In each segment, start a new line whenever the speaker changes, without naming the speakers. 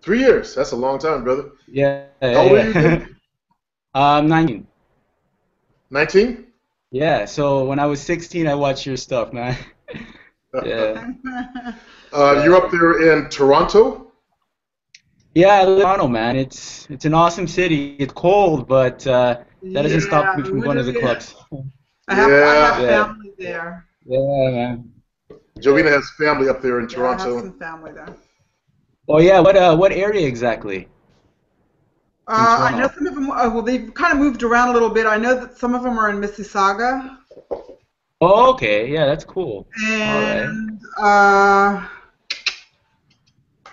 3 years. That's a long time, brother.
Yeah,
How old are
yeah,
you
yeah.
again?
19.
19?
Yeah, so when I was 16, I watched your stuff, man. Yeah,
You're
yeah.
up there in Toronto?
Yeah, I live in Toronto, man. It's an awesome city. It's cold, but that
Yeah.
doesn't stop
Yeah,
me from going to the clubs.
I have
Yeah.
Yeah,
family there.
yeah, man. Yeah.
Jovina has family up there in
Yeah, I have
Toronto.
some family there.
Oh yeah, what area exactly in
I know
Toronto?
some of them. Well, they've kind of moved around a little bit. I know that some of them are in Mississauga,
Oh, okay. Yeah, that's cool. All right.
and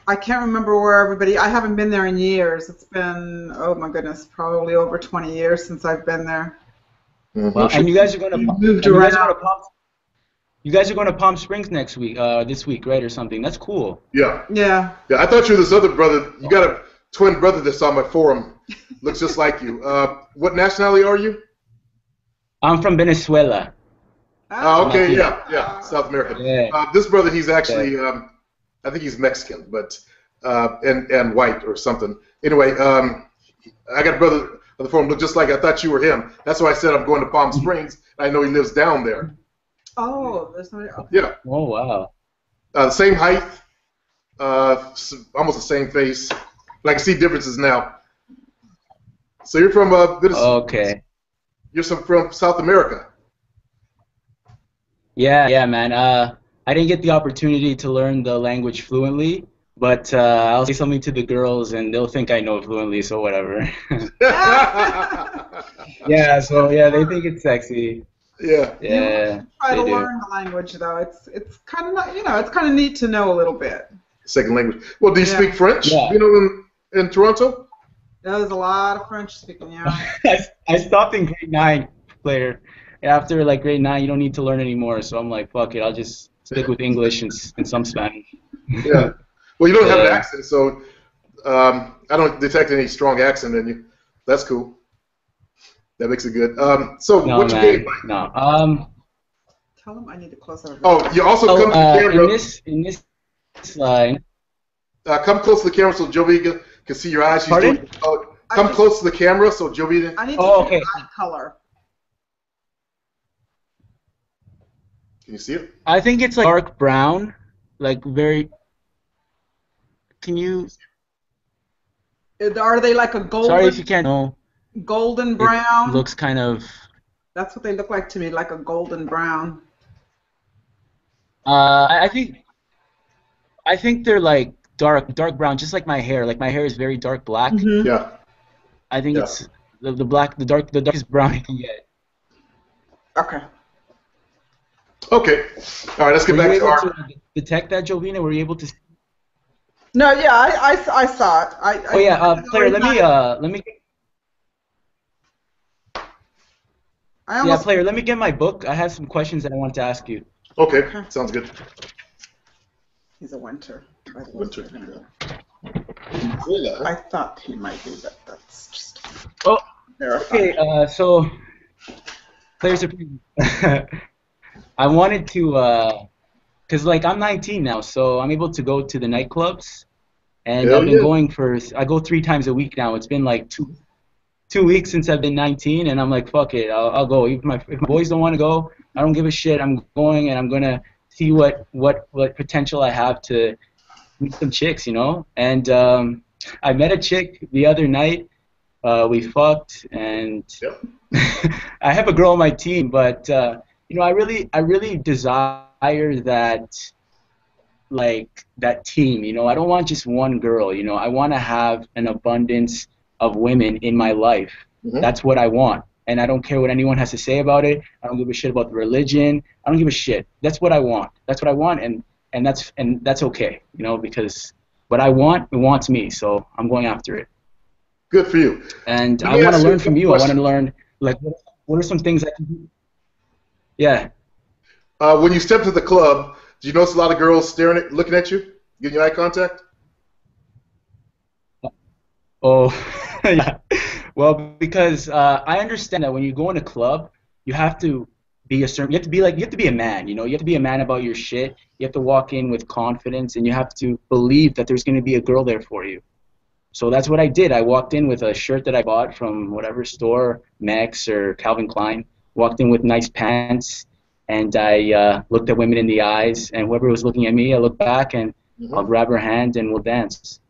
I can't remember where everybody. I haven't been there in years. It's been, oh my goodness, probably over 20 years since I've been there.
Well,
Hmm.
and you guys are going to
Moved
and you guys are going
around.
to Palm you guys are going to Palm Springs next week, this week, right, or something. That's cool.
Yeah.
Yeah.
Yeah, I thought you were this other brother. You got a twin brother that's on my forum. Looks just like you. What nationality are you?
I'm from Venezuela. I'm
Okay,
Latino.
yeah, South American.
Yeah.
This brother, he's
Yeah.
actually, I think he's Mexican, but and white or something. Anyway, I got a brother on the forum look just like I thought you were him. That's why I said I'm going to Palm Springs. I know he lives down there.
Oh, there's somebody. Okay.
Yeah,
Oh wow.
same height, almost the same face. But I can see differences now. So you're from
Okay.
from South America.
Yeah, yeah, man. I didn't get the opportunity to learn the language fluently, but I'll say something to the girls and they'll think I know it fluently, so whatever. Yeah, so yeah, they think it's sexy.
Yeah.
You want
Yeah,
to try
they
to
do.
learn the language though. It's kind of not, it's kind of neat to know a little bit.
Second language. Well, do you
Yeah.
speak French?
Yeah.
You know, in Toronto?
There's a lot of French speaking. Yeah.
I stopped in grade 9 player. After like grade 9, you don't need to learn anymore, so I'm like, fuck it, I'll just stick with English and some Spanish.
Yeah. Well, you don't have an
Yeah.
accent, so I don't detect any strong accent in you. That's cool. That makes it good. So,
No,
what's your
man,
game like?
no.
Tell them I need to close our.
Oh, you also
So
come to the camera.
in this line,
Come close to the camera so Jovi can see your eyes. She's
pardon?
doing. Come close to the camera so Jovi.
I need to
Oh,
see
okay.
eye color.
Can you see it?
I think it's like dark brown, like very. Can you?
Are they like a
Sorry if you can't. No,
golden
it
brown?
looks kind of.
That's what they look like to me, like a golden brown.
I think they're like dark brown, just like my hair. Like my hair is very dark black.
Mm-hmm.
Yeah.
I think
Yeah.
it's the darkest brown you can get.
Okay.
Okay. All right. Let's get
Were you
back to
able
our.
to detect that, Jovina? Were you able to?
No, yeah, I saw it.
Oh yeah, player. Let me.
I
Yeah,
almost.
player. Let me get my book. I have some questions that I want to ask you.
Okay. Sounds good.
He's a winter. By the way.
Winter.
I thought he might be, but that's just
Oh,
verifying.
okay. So players are. I wanted to, cause like I'm 19 now, so I'm able to go to the nightclubs, and
Hell
I've been
yeah.
going I go 3 times a week now. It's been like two weeks since I've been 19, and I'm like, fuck it, I'll go. Even if my boys don't want to go, I don't give a shit. I'm going, and I'm gonna see what potential I have to meet some chicks, you know. And I met a chick the other night. We fucked, and
Yep.
I have a girl on my team, but you know, I really desire that, like that team. You know, I don't want just one girl. You know, I want to have an abundance of women in my life.
Mhm.
That's what I want, and I don't care what anyone has to say about it. I don't give a shit about the religion. I don't give a shit. That's what I want. That's what I want, and that's okay. You know, because what I want, it wants me. So I'm going after it.
Good for you.
And
Let
I
me
want to
ask you a
learn from
couple
you. I want
questions.
to learn, like, what are some things I can do? Yeah.
When you step to the club, do you notice a lot of girls looking at you, giving you eye contact?
Oh, yeah. Well, because I understand that when you go in a club, you have to be a certain. You have to be a man. You know, you have to be a man about your shit. You have to walk in with confidence, and you have to believe that there's going to be a girl there for you. So that's what I did. I walked in with a shirt that I bought from whatever store, Max or Calvin Klein. Walked in with nice pants, and I looked at women in the eyes, and whoever was looking at me, I look back and I'll grab her hand and we'll dance.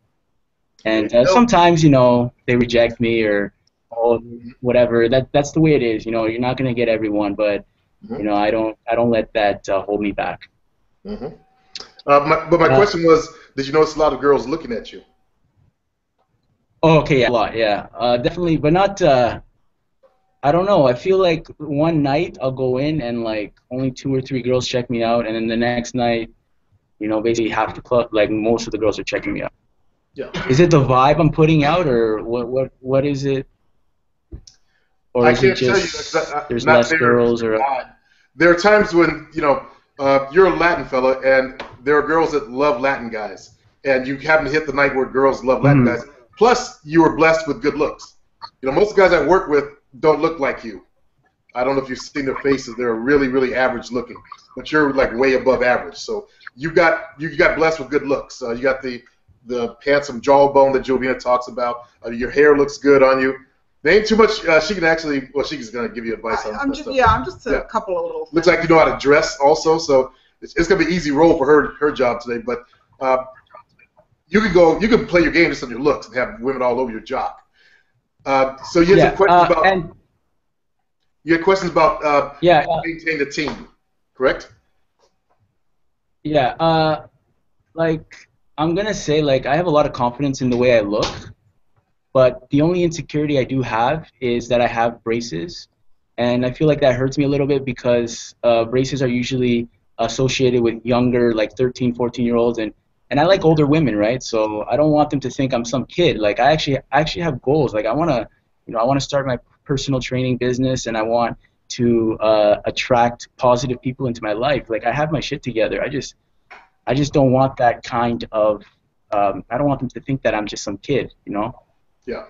And sometimes, you know, they reject me or whatever. That's the way it is. You know, you're not gonna get everyone, but you know, I don't let that hold me back.
But my question was, did you notice a lot of girls looking at you?
Oh, okay, yeah, a lot, yeah, definitely, but not. I don't know. I feel like one night I'll go in and like only 2 or 3 girls check me out, and then the next night, you know, basically half the club, like most of the girls are checking me out.
Yeah.
Is it the vibe I'm putting out, or what is it? Or is it just there's less girls, or?
There are times when, you know, you're a Latin fella, and there are girls that love Latin guys, and you happen to hit the night where girls love Latin guys. Plus, you were blessed with good looks. You know, most of the guys I work with don't look like you. I don't know if you've seen their faces. They're really, really average looking, but you're like way above average. So you got blessed with good looks. You got the handsome jawbone that Jovina talks about. Your hair looks good on you. There ain't too much. She can actually. Well, she's gonna give you advice on
I'm
that
just
stuff.
yeah. I'm just a couple of little things.
Looks like you know how to dress also. So it's gonna be an easy role for her job today. But you can play your game just on your looks and have women all over your jock. So you had some questions about. You had questions about maintaining the team, correct?
Yeah. Like I'm gonna say, like I have a lot of confidence in the way I look, but the only insecurity I do have is that I have braces, and I feel like that hurts me a little bit because braces are usually associated with younger, like 13, 14-year-olds, and I like older women, right? So I don't want them to think I'm some kid. Like I actually have goals. Like I wanna start my personal training business, and I want to attract positive people into my life. Like I have my shit together. I just don't want that kind of. I don't want them to think that I'm just some kid, you know.
Yeah.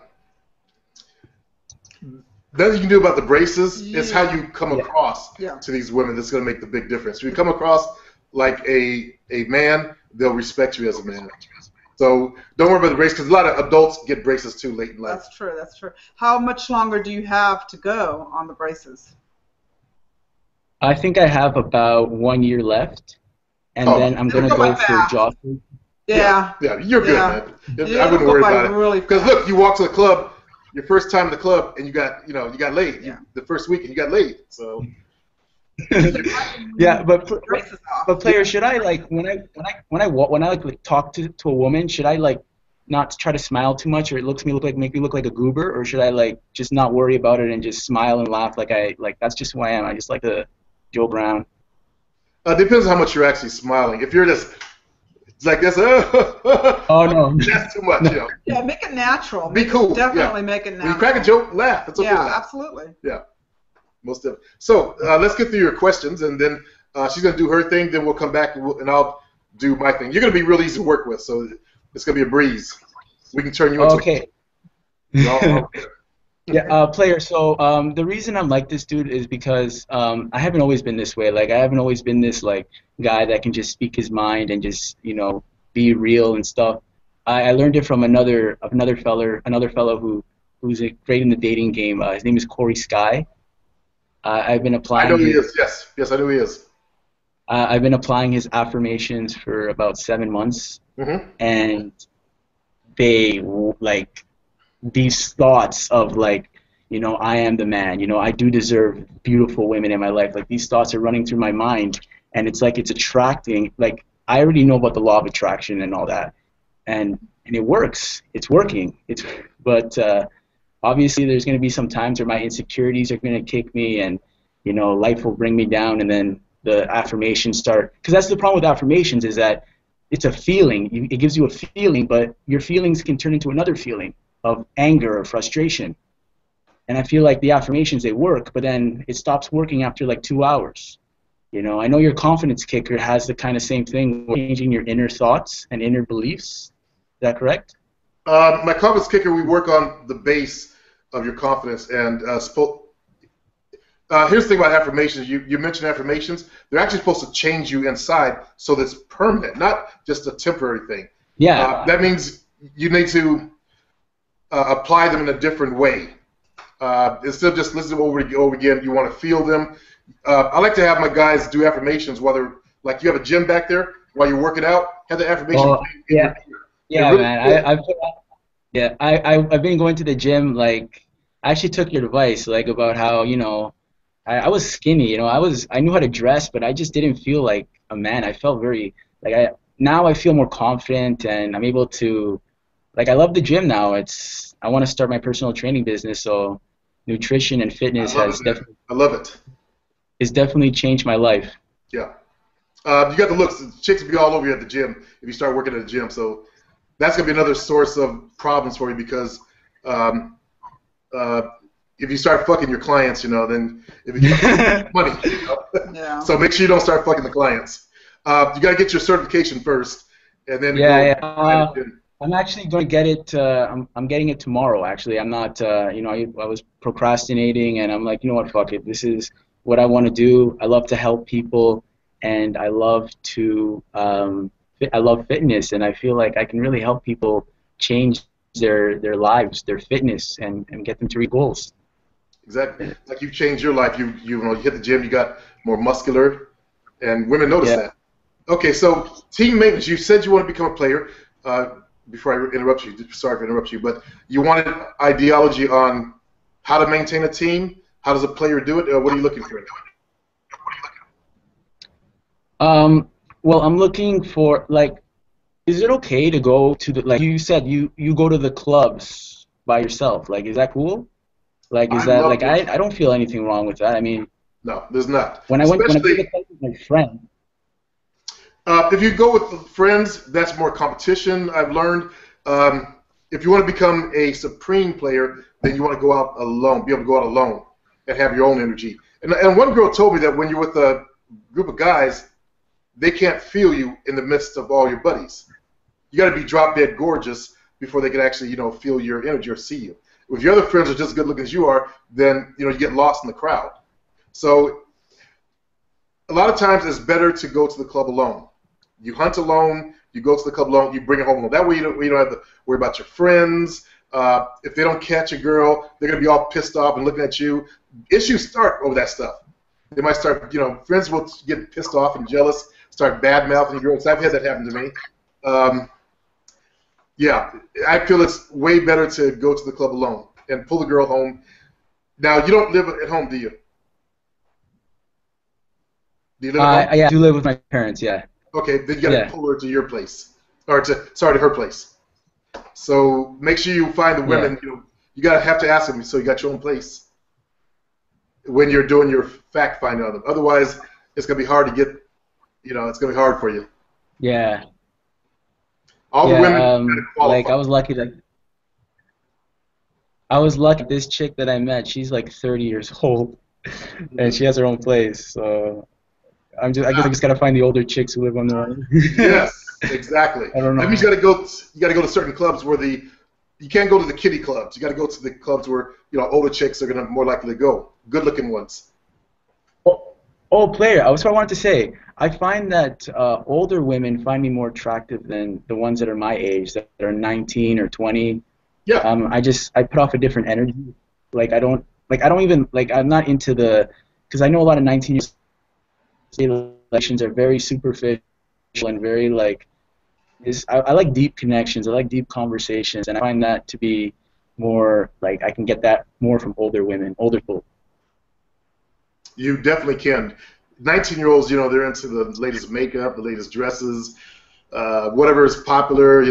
Nothing you can do about the braces is how you come across to these women that's going to make the big difference. If you come across like a man, they'll respect you as a man. So don't worry about the braces, because a lot of adults get braces too late in life.
That's true. That's true. How much longer do you have to go on the braces?
I think I have about 1 year left, and then I'm going to go for jaw surgery.
Yeah.
Yeah, you're good, man. I wouldn't worry about it. Because look, you walk to the club, your first time in the club, and you got laid. The first week, and you got laid. So.
Yeah, but player, should I like when I like talk to a woman, should I like not try to smile too much, or make me look like a goober, or should I like just not worry about it and just smile and laugh like that's just who I am. I just like a Joe Brown.
Depends on how much you're actually smiling. If you're just like this,
oh no,
that's too much.
No. Yeah, make it natural.
Be cool.
Definitely make it natural.
When you crack a joke, laugh. It's okay.
Yeah, absolutely.
Yeah. Most of it. So let's get through your questions, and then she's going to do her thing. Then we'll come back, and I'll do my thing. You're going to be real easy to work with, so it's going to be a breeze. We can turn you into
okay. Yeah, player. So the reason I'm like this, dude, is because I haven't always been this way. Like I haven't always been this like guy that can just speak his mind and just be real and stuff. I learned it from another fellow who's great in the dating game. His name is Corey Sky. I've been applying.
I know he is. Yes, I know he is.
I've been applying his affirmations for about 7 months, and they like these thoughts of like, I am the man. I do deserve beautiful women in my life. Like these thoughts are running through my mind, and it's like it's attracting. Like I already know about the law of attraction and all that, and it works. It's working. But obviously, there's going to be some times where my insecurities are going to kick me, and life will bring me down, and then the affirmations start. Because that's the problem with affirmations, is that it's a feeling. It gives you a feeling, but your feelings can turn into another feeling of anger or frustration. And I feel like the affirmations, they work, but then it stops working after like 2 hours. I know your confidence kicker has the kind of same thing, changing your inner thoughts and inner beliefs. Is that correct?
My confidence kicker, we work on the base of your confidence. And here's the thing about affirmations. You mentioned affirmations. They're actually supposed to change you inside so that's permanent, not just a temporary thing.
Yeah.
That means you need to apply them in a different way. Instead of just listening over and over again, you want to feel them. I like to have my guys do affirmations, whether like you have a gym back there while you're working out, have the affirmation.
Oh, yeah, yeah,
really
man.
cool.
I've been going to the gym. Like, I actually took your advice, like about how I was skinny. I knew how to dress, but I just didn't feel like a man. I felt very like now I feel more confident and I'm able to like I love the gym now. I want to start my personal training business, so nutrition and fitness
I love it.
has definitely changed my life.
Yeah. You got the looks. Chicks will be all over you at the gym if you start working at the gym. So that's going to be another source of problems for you because if you start fucking your clients, then it becomes money.
Yeah.
So make sure you don't start fucking the clients. You got to get your certification first, and then
I'm actually going to get it. I'm getting it tomorrow. Actually, I'm not. I was procrastinating, and I'm like, you know what? Fuck it. This is what I want to do. I love to help people, and I love to. I love fitness, and I feel like I can really help people change their lives, their fitness, and get them to reach goals.
Exactly. Like you've changed your life. You hit the gym. You got more muscular, and women notice that. Okay, so team maintenance. You said you want to become a player. Before I interrupt you, sorry to interrupt you, but you wanted ideology on how to maintain a team. How does a player do it? What are you looking for?
Well, I'm looking for is it okay to go to like you said you go to the clubs by yourself? Like, is that cool? Like, is that like I don't feel anything wrong with that. I mean,
no, there's not.
When I went to the club with my friend.
If you go with friends, that's more competition, I've learned. If you want to become a supreme player, then you want to go out alone, be able to go out alone and have your own energy. And one girl told me that when you're with a group of guys, they can't feel you in the midst of all your buddies. You got to be drop dead gorgeous before they can actually, feel your energy or see you. If your other friends are just as good looking as you are, then, you get lost in the crowd. So a lot of times it's better to go to the club alone. You hunt alone, you go to the club alone, you bring it home alone. That way you don't have to worry about your friends. If they don't catch a girl, they're going to be all pissed off and looking at you. Issues start over that stuff. They might start, friends will get pissed off and jealous, start bad-mouthing girls. I've had that happen to me. Yeah, I feel it's way better to go to the club alone and pull the girl home. Now, you don't live at home, do you? Do you live at home?
Yeah, I do live with my parents, yeah.
Okay, then you got to pull her to your place, or to her place. So make sure you find the women.
Yeah.
You have to ask them. So you got your own place when you're doing your fact finding on them. Otherwise, it's gonna be hard to get. It's gonna be hard for you.
Yeah.
All the women
like I was lucky this chick that I met. She's like 30 years old, and she has her own place. So. I guess I just gotta find the older chicks who live on their own.
Yes, exactly.
I don't know.
That means you gotta go to certain clubs where you can't go to the kiddie clubs. You gotta go to the clubs where older chicks are gonna more likely to go. Good-looking ones.
Player. That's what I wanted to say. I find that older women find me more attractive than the ones that are my age, that are 19 or 20.
Yeah.
I put off a different energy. I'm not into because I know a lot of 19-year-olds. Relations are very superficial and very I like deep connections. I like deep conversations, and I find that to be more I can get that more from older women, older people.
You definitely can. 19-year-olds, they're into the latest makeup, the latest dresses, whatever is popular.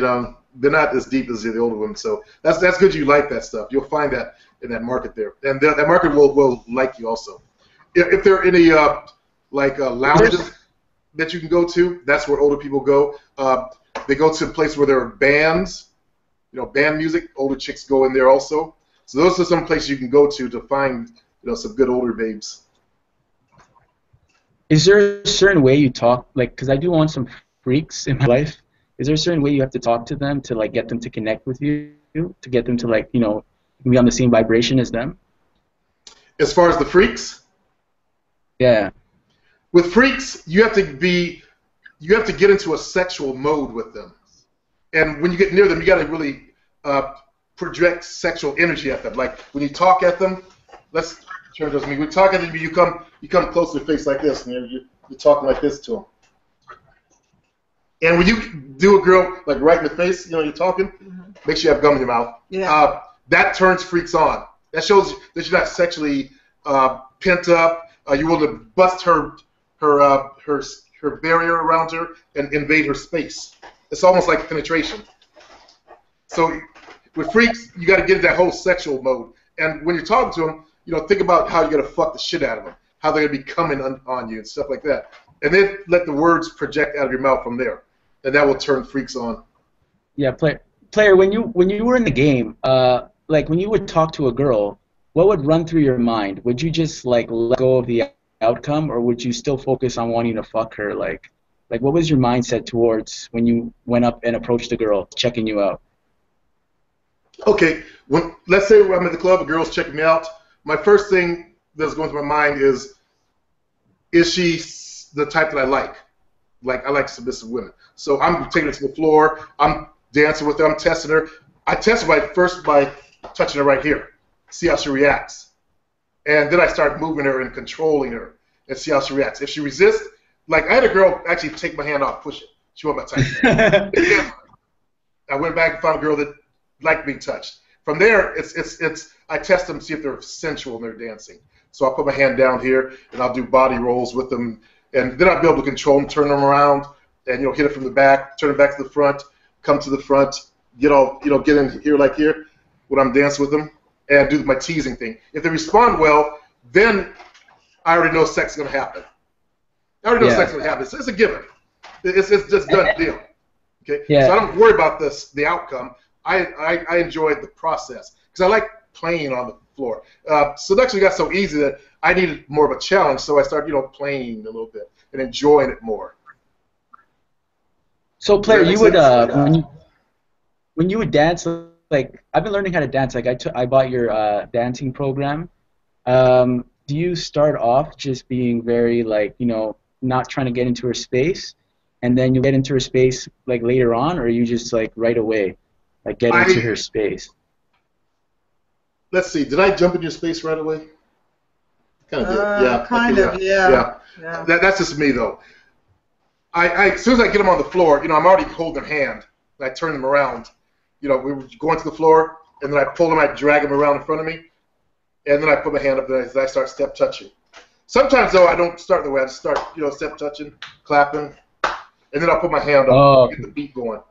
They're not as deep as the older women. So that's good. You like that stuff. You'll find that in that market there, and that market will like you also. If there are any lounges that you can go to, that's where older people go. They go to a place where there are bands, band music. Older chicks go in there also. So those are some places you can go to find, some good older babes.
Is there a certain way you talk, because I do want some freaks in my life. Is there a certain way you have to talk to them to get them to connect with you, to get them to be on the same vibration as them?
As far as the freaks?
Yeah.
With freaks, you have to get into a sexual mode with them, and when you get near them, you got to really project sexual energy at them. Like when you talk at them, let's turn to me. When you talk at them, you come close to their face like this, and you're talking like this to them. And when you do a girl like right in the face, you're talking, make sure you have gum in your mouth.
Yeah.
That turns freaks on. That shows that you're not sexually pent up. You're willing to bust her barrier around her and invade her space. It's almost like penetration. So with freaks, you got to get into that whole sexual mode. And when you're talking to them, think about how you're going to fuck the shit out of them, how they're going to be coming on you and stuff like that. And then let the words project out of your mouth from there. And that will turn freaks on.
Yeah, player, when you were in the game, like when you would talk to a girl, what would run through your mind? Would you just like let go of the outcome, or would you still focus on wanting to fuck her? Like what was your mindset towards when you went up and approached a girl checking you out?
Okay, let's say I'm at the club, a girl's checking me out. My first thing that's going through my mind is she the type that I like? Like I like submissive women. So I'm taking her to the floor. I'm dancing with her. I'm testing her. I test her first by touching her right here, see how she reacts, and then I start moving her and controlling her and see how she reacts. If she resists, like I had a girl actually take my hand off, push it. She won't touch it. I went back and found a girl that liked being touched. From there, I test them to see if they're sensual and they're dancing. So I'll put my hand down here and I'll do body rolls with them, and then I'll be able to control them, turn them around, and hit it from the back, turn it back to the front, come to the front, get in here like here when I'm dancing with them, and do my teasing thing. If they respond well, then I already know sex is going to happen. I already know sex is going to happen. It's a given. It's just done deal. Okay.
Yeah.
So I don't worry about the outcome. I enjoy the process because I like playing on the floor. Seduction got so easy that I needed more of a challenge, so I started playing a little bit and enjoying it more.
So, player, you would when you would dance, like I've been learning how to dance. Like I bought your dancing program. Do you start off just being very not trying to get into her space, and then you get into her space like later on, or are you just like right away, like get into her space?
Let's see. Did I jump in your space right away? Kind of did. Yeah.
Kind of. Yeah.
That's just me though. As soon as I get them on the floor, I'm already holding their hand. And I turn them around. We were going to the floor, and then I pull them, I drag them around in front of me, and then I put my hand up there and I start step touching. Sometimes though I don't start the way I start, step touching, clapping, and then I'll put my hand up, get the beat going.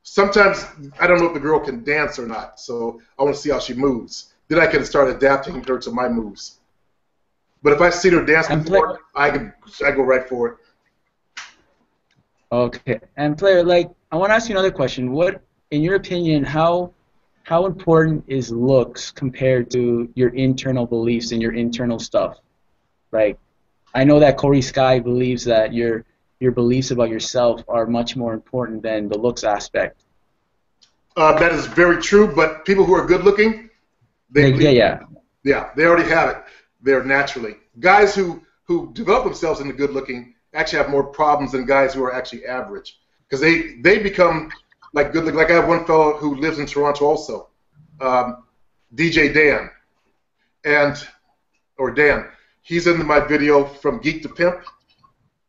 Sometimes I don't know if the girl can dance or not, so I want to see how she moves. Then I can start adapting her to my moves. But if I see her dance before, I go right for it.
Okay. And player, I want to ask you another question. What, in your opinion, how important is looks compared to your internal beliefs and your internal stuff? Like, I know that Corey Sky believes that your beliefs about yourself are much more important than the looks aspect.
That is very true, but people who are good looking, they already have it there naturally. Guys who develop themselves into good looking actually have more problems than guys who are actually average, because they become like good looking. Like I have one fellow who lives in Toronto also, DJ Dan, Dan. He's in my video From Geek to Pimp.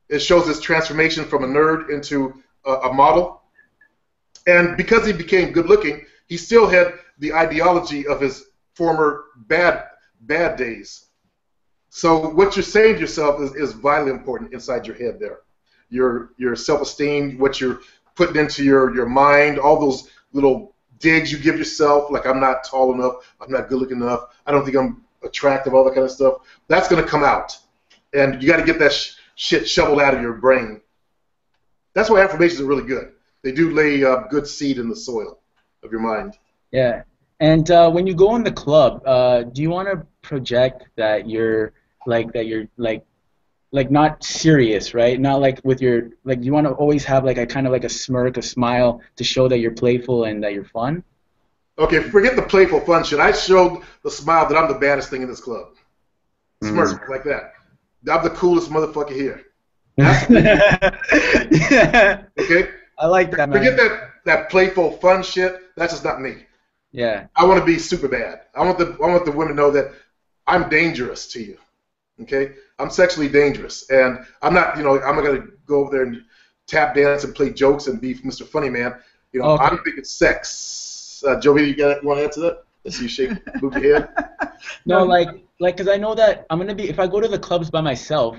It shows his transformation from a nerd into a model. And because he became good looking, he still had the ideology of his former bad days. So what you're saying to yourself is vitally important inside your head there. Your self-esteem, what you're putting into your mind, all those little digs you give yourself, like I'm not tall enough, I'm not good looking enough, I don't think I'm attractive, all that kind of stuff, that's going to come out. And you got to get that shit shoveled out of your brain. That's why affirmations are really good. They do lay good seed in the soil of your mind.
Yeah. And when you go in the club, do you want to project that you're not serious, right? Not like with your you want to always have like a kind of like a smirk, a smile to show that you're playful and that you're fun?
Okay, forget the playful fun shit. I showed the smile that I'm the baddest thing in this club. Smirk like that. I'm the coolest motherfucker here.
Yeah.
Okay?
I like that, man.
Forget that playful fun shit. That's just not me.
Yeah.
I want to be super bad. I want the women to know that I'm dangerous to you. Okay? I'm sexually dangerous, and I'm not gonna go over there and tap dance and play jokes and be Mr. Funny Man.
Okay.
I'm thinking sex. Joey, you want to answer that? Let's see you shake, move your head.
No, like, because I know that I'm gonna be, if I go to the clubs by myself,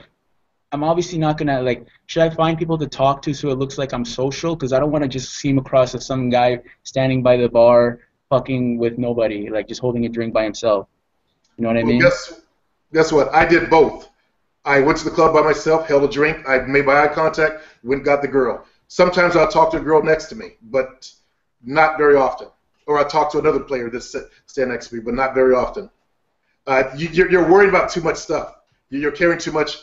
I'm obviously not gonna, like, should I find people to talk to so it looks like I'm social? Because I don't want to just seem across as some guy standing by the bar fucking with nobody, like just holding a drink by himself. You know what I mean?
Guess what? I did both. I went to the club by myself, held a drink, I made my eye contact, went and got the girl. Sometimes I'll talk to a girl next to me, but not very often. Or I'll talk to another player that's stand next to me, but not very often. You're worried about too much stuff. You're carrying too much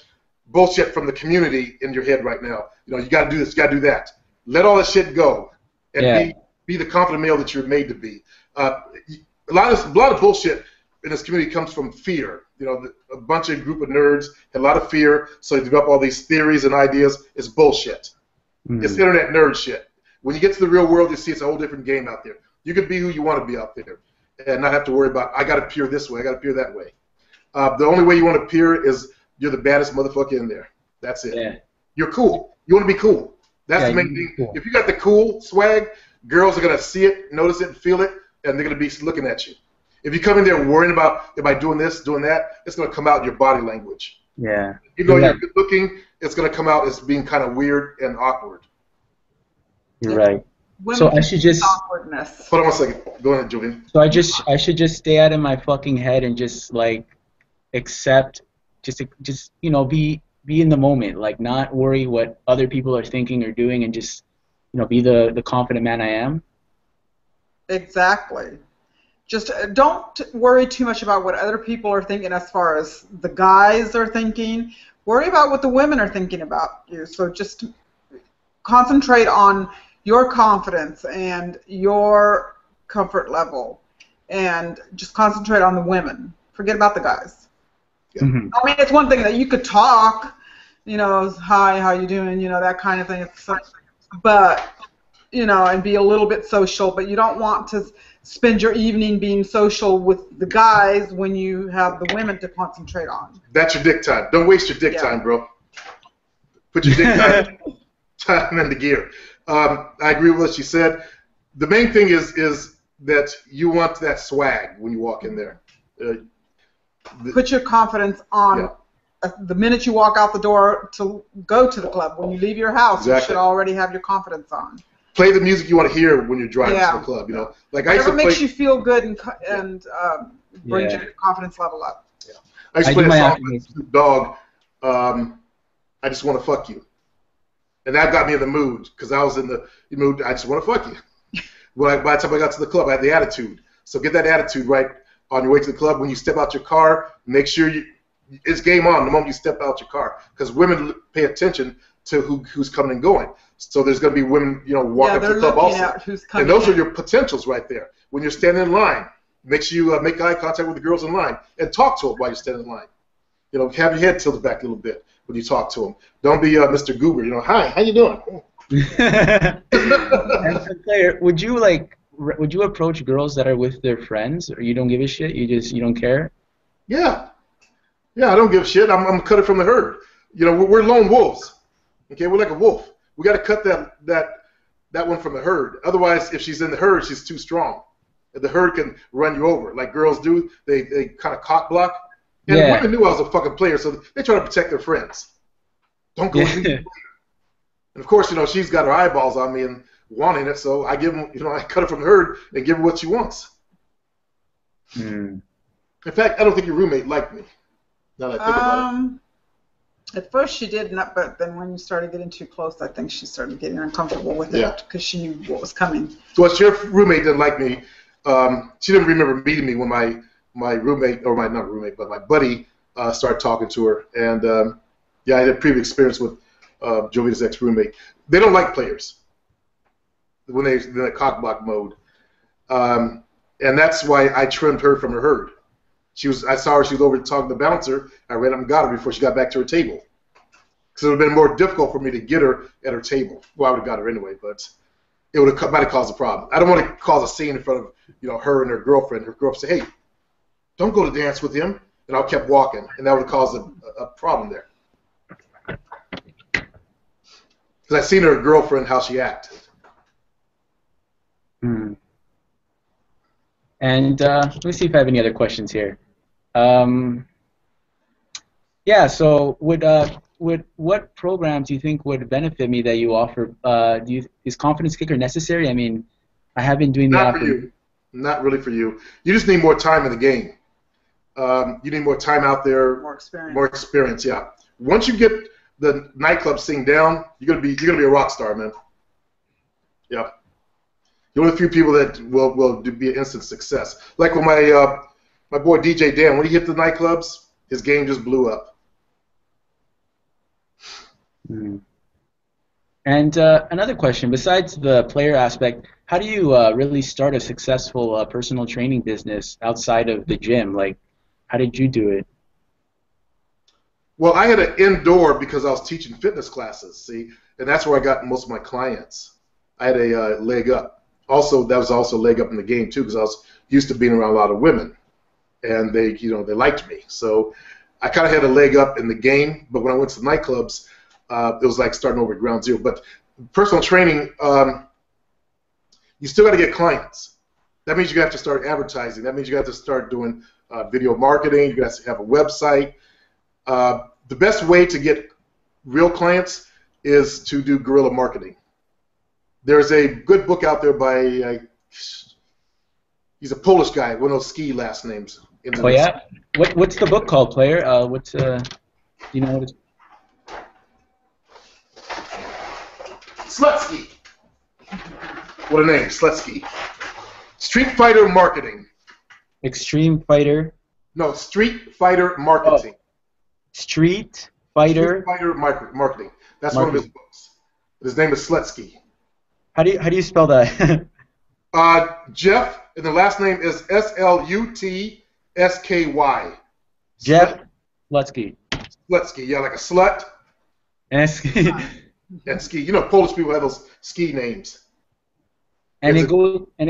bullshit from the community in your head right now. You got to do this, you got to do that. Let all that shit go, and be the confident male that you're made to be. A lot of bullshit in this community comes from fear. A bunch of group of nerds had a lot of fear, so they develop all these theories and ideas. It's bullshit. It's internet nerd shit. When you get to the real world, you see it's a whole different game out there. You can be who you want to be out there and not have to worry about, I got to appear this way, I got to appear that way. The only way you want to appear is you're the baddest motherfucker in there. That's it. Yeah. You're cool. You want to be cool. That's the main thing. Cool. If you got the cool swag, girls are going to see it, notice it, feel it, and they're going to be looking at you. If you come in there worrying about, am I doing this, doing that, it's going to come out in your body language.
Yeah.
Even though you're good looking, it's going to come out as being kind of weird and awkward.
You're right.
Women
so I should just
awkwardness.
Hold on 1 second. Go ahead, Julian.
So I should just stay out of my fucking head and just like accept, just be in the moment, like not worry what other people are thinking or doing, and just be the confident man I am.
Exactly. Just don't worry too much about what other people are thinking as far as the guys are thinking. Worry about what the women are thinking about you. So just concentrate on your confidence and your comfort level, and just concentrate on the women. Forget about the guys.
Mm-hmm.
I mean, it's one thing that you could talk, hi, how you doing, that kind of thing. But, and be a little bit social, but you don't want to spend your evening being social with the guys when you have the women to concentrate on.
That's your dick time. Don't waste your dick time, bro. Put your dick time into gear. I agree with what she said. The main thing is that you want that swag when you walk in there.
Put your confidence on the minute you walk out the door to go to the club. When you leave your house, you should already have your confidence on.
Play the music you want to hear when you're driving to the club. Like
whatever makes you feel good and brings your confidence level up.
Yeah. I used to play a song with Snoop Dogg. I just want to fuck you. And that got me in the mood, because I was in the mood, I just want to fuck you. By the time I got to the club, I had the attitude. So get that attitude right on your way to the club. When you step out your car, make sure it's game on the moment you step out your car, because women pay attention to who's coming and going. So there's going to be women, walking up to the club also. And those are your potentials right there. When you're standing in line, make sure you make eye contact with the girls in line and talk to them while you're standing in line. Have your head tilted back a little bit when you talk to them. Don't be Mr. Goober. Hi, how you doing?
And Claire, would you approach girls that are with their friends, or you don't give a shit? You don't care?
Yeah, I don't give a shit. I'm cutting from the herd. We're lone wolves. Okay, we're like a wolf. We got to cut that one from the herd. Otherwise, if she's in the herd, she's too strong. The herd can run you over, like girls do. They kind of cock block. And women knew I was a fucking player, so they try to protect their friends. Don't go into the player. And of course, she's got her eyeballs on me and wanting it, so I give them, I cut her from the herd and give her what she wants. In fact, I don't think your roommate liked me. Now that I think about it.
At first she did, but then when you started getting too close, I think she started getting uncomfortable with it, because she knew what was coming.
So your roommate didn't like me. She didn't remember meeting me when my roommate, or not roommate, but my buddy started talking to her. And I had a previous experience with Jovita's ex-roommate. They don't like players when they're in a cock block mode. And that's why I trimmed her from her herd. I saw her, she was over talking to the bouncer. I ran up and got her before she got back to her table. Because it would have been more difficult for me to get her at her table. Well, I would have got her anyway, but it might have caused a problem. I don't want to cause a scene in front of her and her girlfriend. Her girlfriend say, "Hey, don't go to dance with him," and I kept walking, and that would have caused a problem there. Because I seen her girlfriend how she acted.
And let me see if I have any other questions here. Yeah. So what programs do you think would benefit me that you offer? Is Confidence Kicker necessary? I mean, I have been doing
Not for you. Not really for you. You just need more time in the game. You need more time out there.
More experience.
More experience. Yeah. Once you get the nightclub scene down, you're gonna be a rock star, man. Yeah. You're one of the few people that will be an instant success. Like when my boy DJ Dan, when he hit the nightclubs, his game just blew up.
And another question, besides the player aspect, how do you really start a successful personal training business outside of the gym? Like, how did you do it?
Well, I had an indoor because I was teaching fitness classes, see, and that's where I got most of my clients. I had a leg up. Also, that was also a leg up in the game too, because I was used to being around a lot of women, and they liked me. So I kind of had a leg up in the game. But when I went to the nightclubs, it was like starting over at ground zero. But personal training, you still got to get clients. That means you have to start advertising. That means you have to start doing video marketing. You got to have a website. The best way to get real clients is to do guerrilla marketing. There's a good book out there by he's a Polish guy, one of those ski last names.
Oh yeah, what's the book called, player? Do you know what it's?
Slutsky. What a name, Slutsky. Street Fighter Marketing.
Extreme Fighter.
No, Street Fighter Marketing.
Oh. Street Fighter.
Street Fighter Marketing. That's one of his books. His name is Slutsky.
How do you spell that?
Jeff, and the last name is Slutsky.
Jeff Slutsky.
Slutsky, yeah, like a slut.
And ski.
And ski. You know, Polish people have those ski names.
And it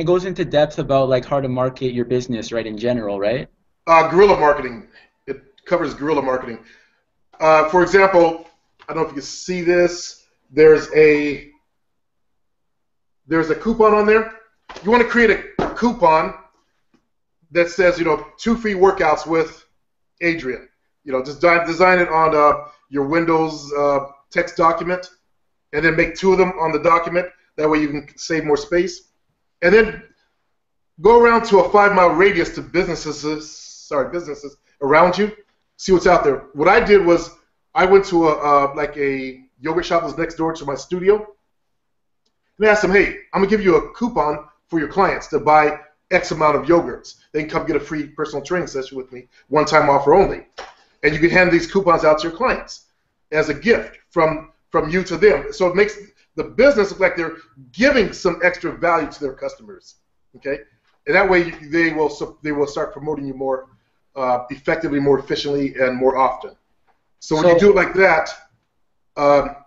goes into depth about like how to market your business, right? In general, right?
Guerrilla marketing. It covers guerrilla marketing. For example, I don't know if you can see this. There's a coupon on there. You want to create a coupon that says, 2 free workouts with Adrian. Just design it on your Windows text document, and then make 2 of them on the document. That way you can save more space. And then go around to a 5-mile radius to businesses around you. See what's out there. What I did was I went to a yogurt shop that was next door to my studio. And I asked them, hey, I'm going to give you a coupon for your clients to buy X amount of yogurts. They can come get a free personal training session with me, one-time offer only. And you can hand these coupons out to your clients as a gift from you to them. So it makes the business look like they're giving some extra value to their customers. Okay? And that way they will start promoting you more effectively, more efficiently, and more often. So when you do it like that,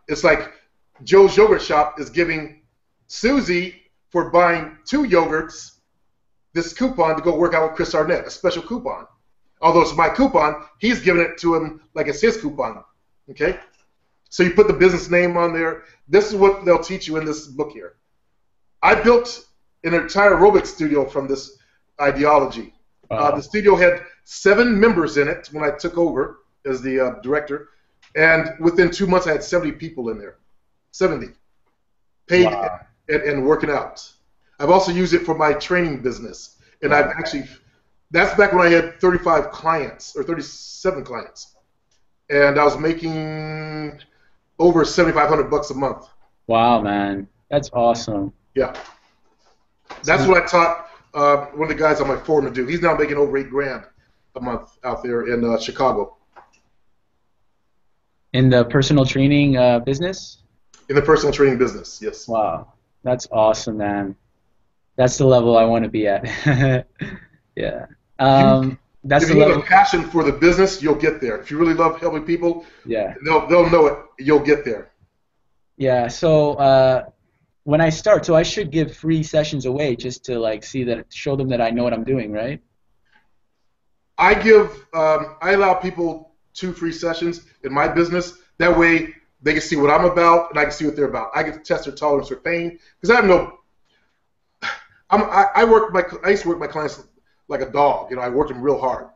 it's like Joe's Yogurt Shop is giving Susie, for buying 2 yogurts, this coupon to go work out with Chris Arnett, a special coupon. Although it's my coupon, he's giving it to him like it's his coupon. Okay? So you put the business name on there. This is what they'll teach you in this book here. I built an entire aerobics studio from this ideology. The studio had 7 members in it when I took over as the director, and within 2 months I had 70 people in there. 70. Paid. Wow. And working out. I've also used it for my training business. And I've actually, that's back when I had 35 clients, or 37 clients. And I was making over $7,500 a month.
Wow, man. That's awesome.
Yeah. That's what I taught one of the guys on my forum to do. He's now making over $8,000 a month out there in Chicago.
In the personal training business?
In the personal training business, yes.
Wow. That's awesome, man. That's the level I want to be at. Yeah. That's
if you have a passion for the business, you'll get there. If you really love helping people,
yeah,
they'll know it. You'll get there.
Yeah. So when I start, so I should give free sessions away just to like show them that I know what I'm doing, right?
I allow people 2 free sessions in my business. That way they can see what I'm about and I can see what they're about. I get to test their tolerance for pain because I have no. I used to work my clients like a dog. I worked them real hard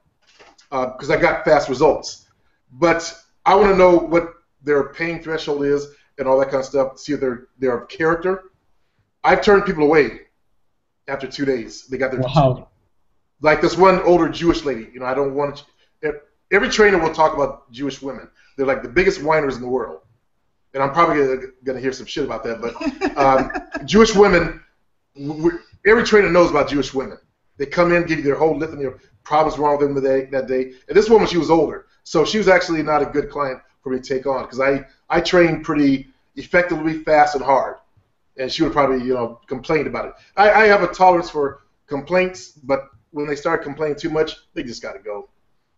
because I got fast results. But I want to know what their pain threshold is and all that kind of stuff. See if they're of character. I've turned people away after 2 days. They got their.
Wow.
Like this one older Jewish lady, I don't want to. Every trainer will talk about Jewish women. They're like the biggest whiners in the world, and I'm probably gonna hear some shit about that. But Jewish women, every trainer knows about Jewish women. They come in, give you their whole litany of problems wrong with them that day. And this woman, she was older, so she was actually not a good client for me to take on because I train pretty effectively, fast, and hard, and she would probably complain about it. I have a tolerance for complaints, but when they start complaining too much, they just got to go.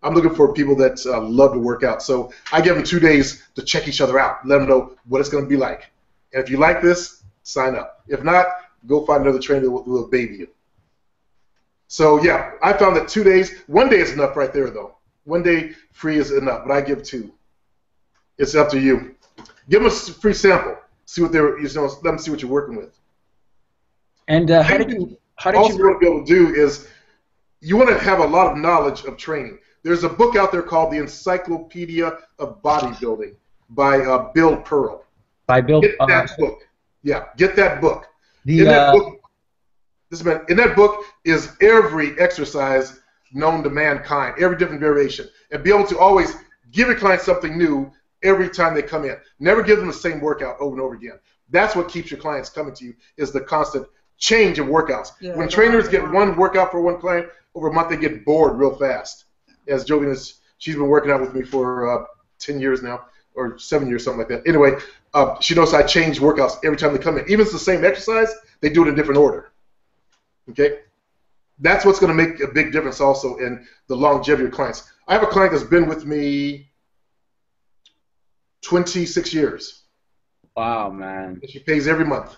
I'm looking for people that love to work out. So I give them 2 days to check each other out, let them know what it's going to be like. And if you like this, sign up. If not, go find another trainer that will baby you. So, yeah, I found that 2 days, 1 day is enough right there, though. 1 day free is enough, but I give 2. It's up to you. Give them a free sample. See what let them see what you're working with.
And how did you
want to be able to do is you want to have a lot of knowledge of training. There's a book out there called The Encyclopedia of Bodybuilding by Bill Pearl. Get that book. Yeah, get that book. In that book is every exercise known to mankind, every different variation, and be able to always give your clients something new every time they come in. Never give them the same workout over and over again. That's what keeps your clients coming to you, is the constant change of workouts. Yeah, when trainers get one workout for one client, over a month they get bored real fast. As Jovian she's been working out with me for 10 years now, or 7 years, something like that. Anyway, she knows I change workouts every time they come in. Even if it's the same exercise, they do it in a different order. Okay? That's what's going to make a big difference also in the longevity of your clients. I have a client that's been with me 26 years.
Wow, man.
And she pays every month.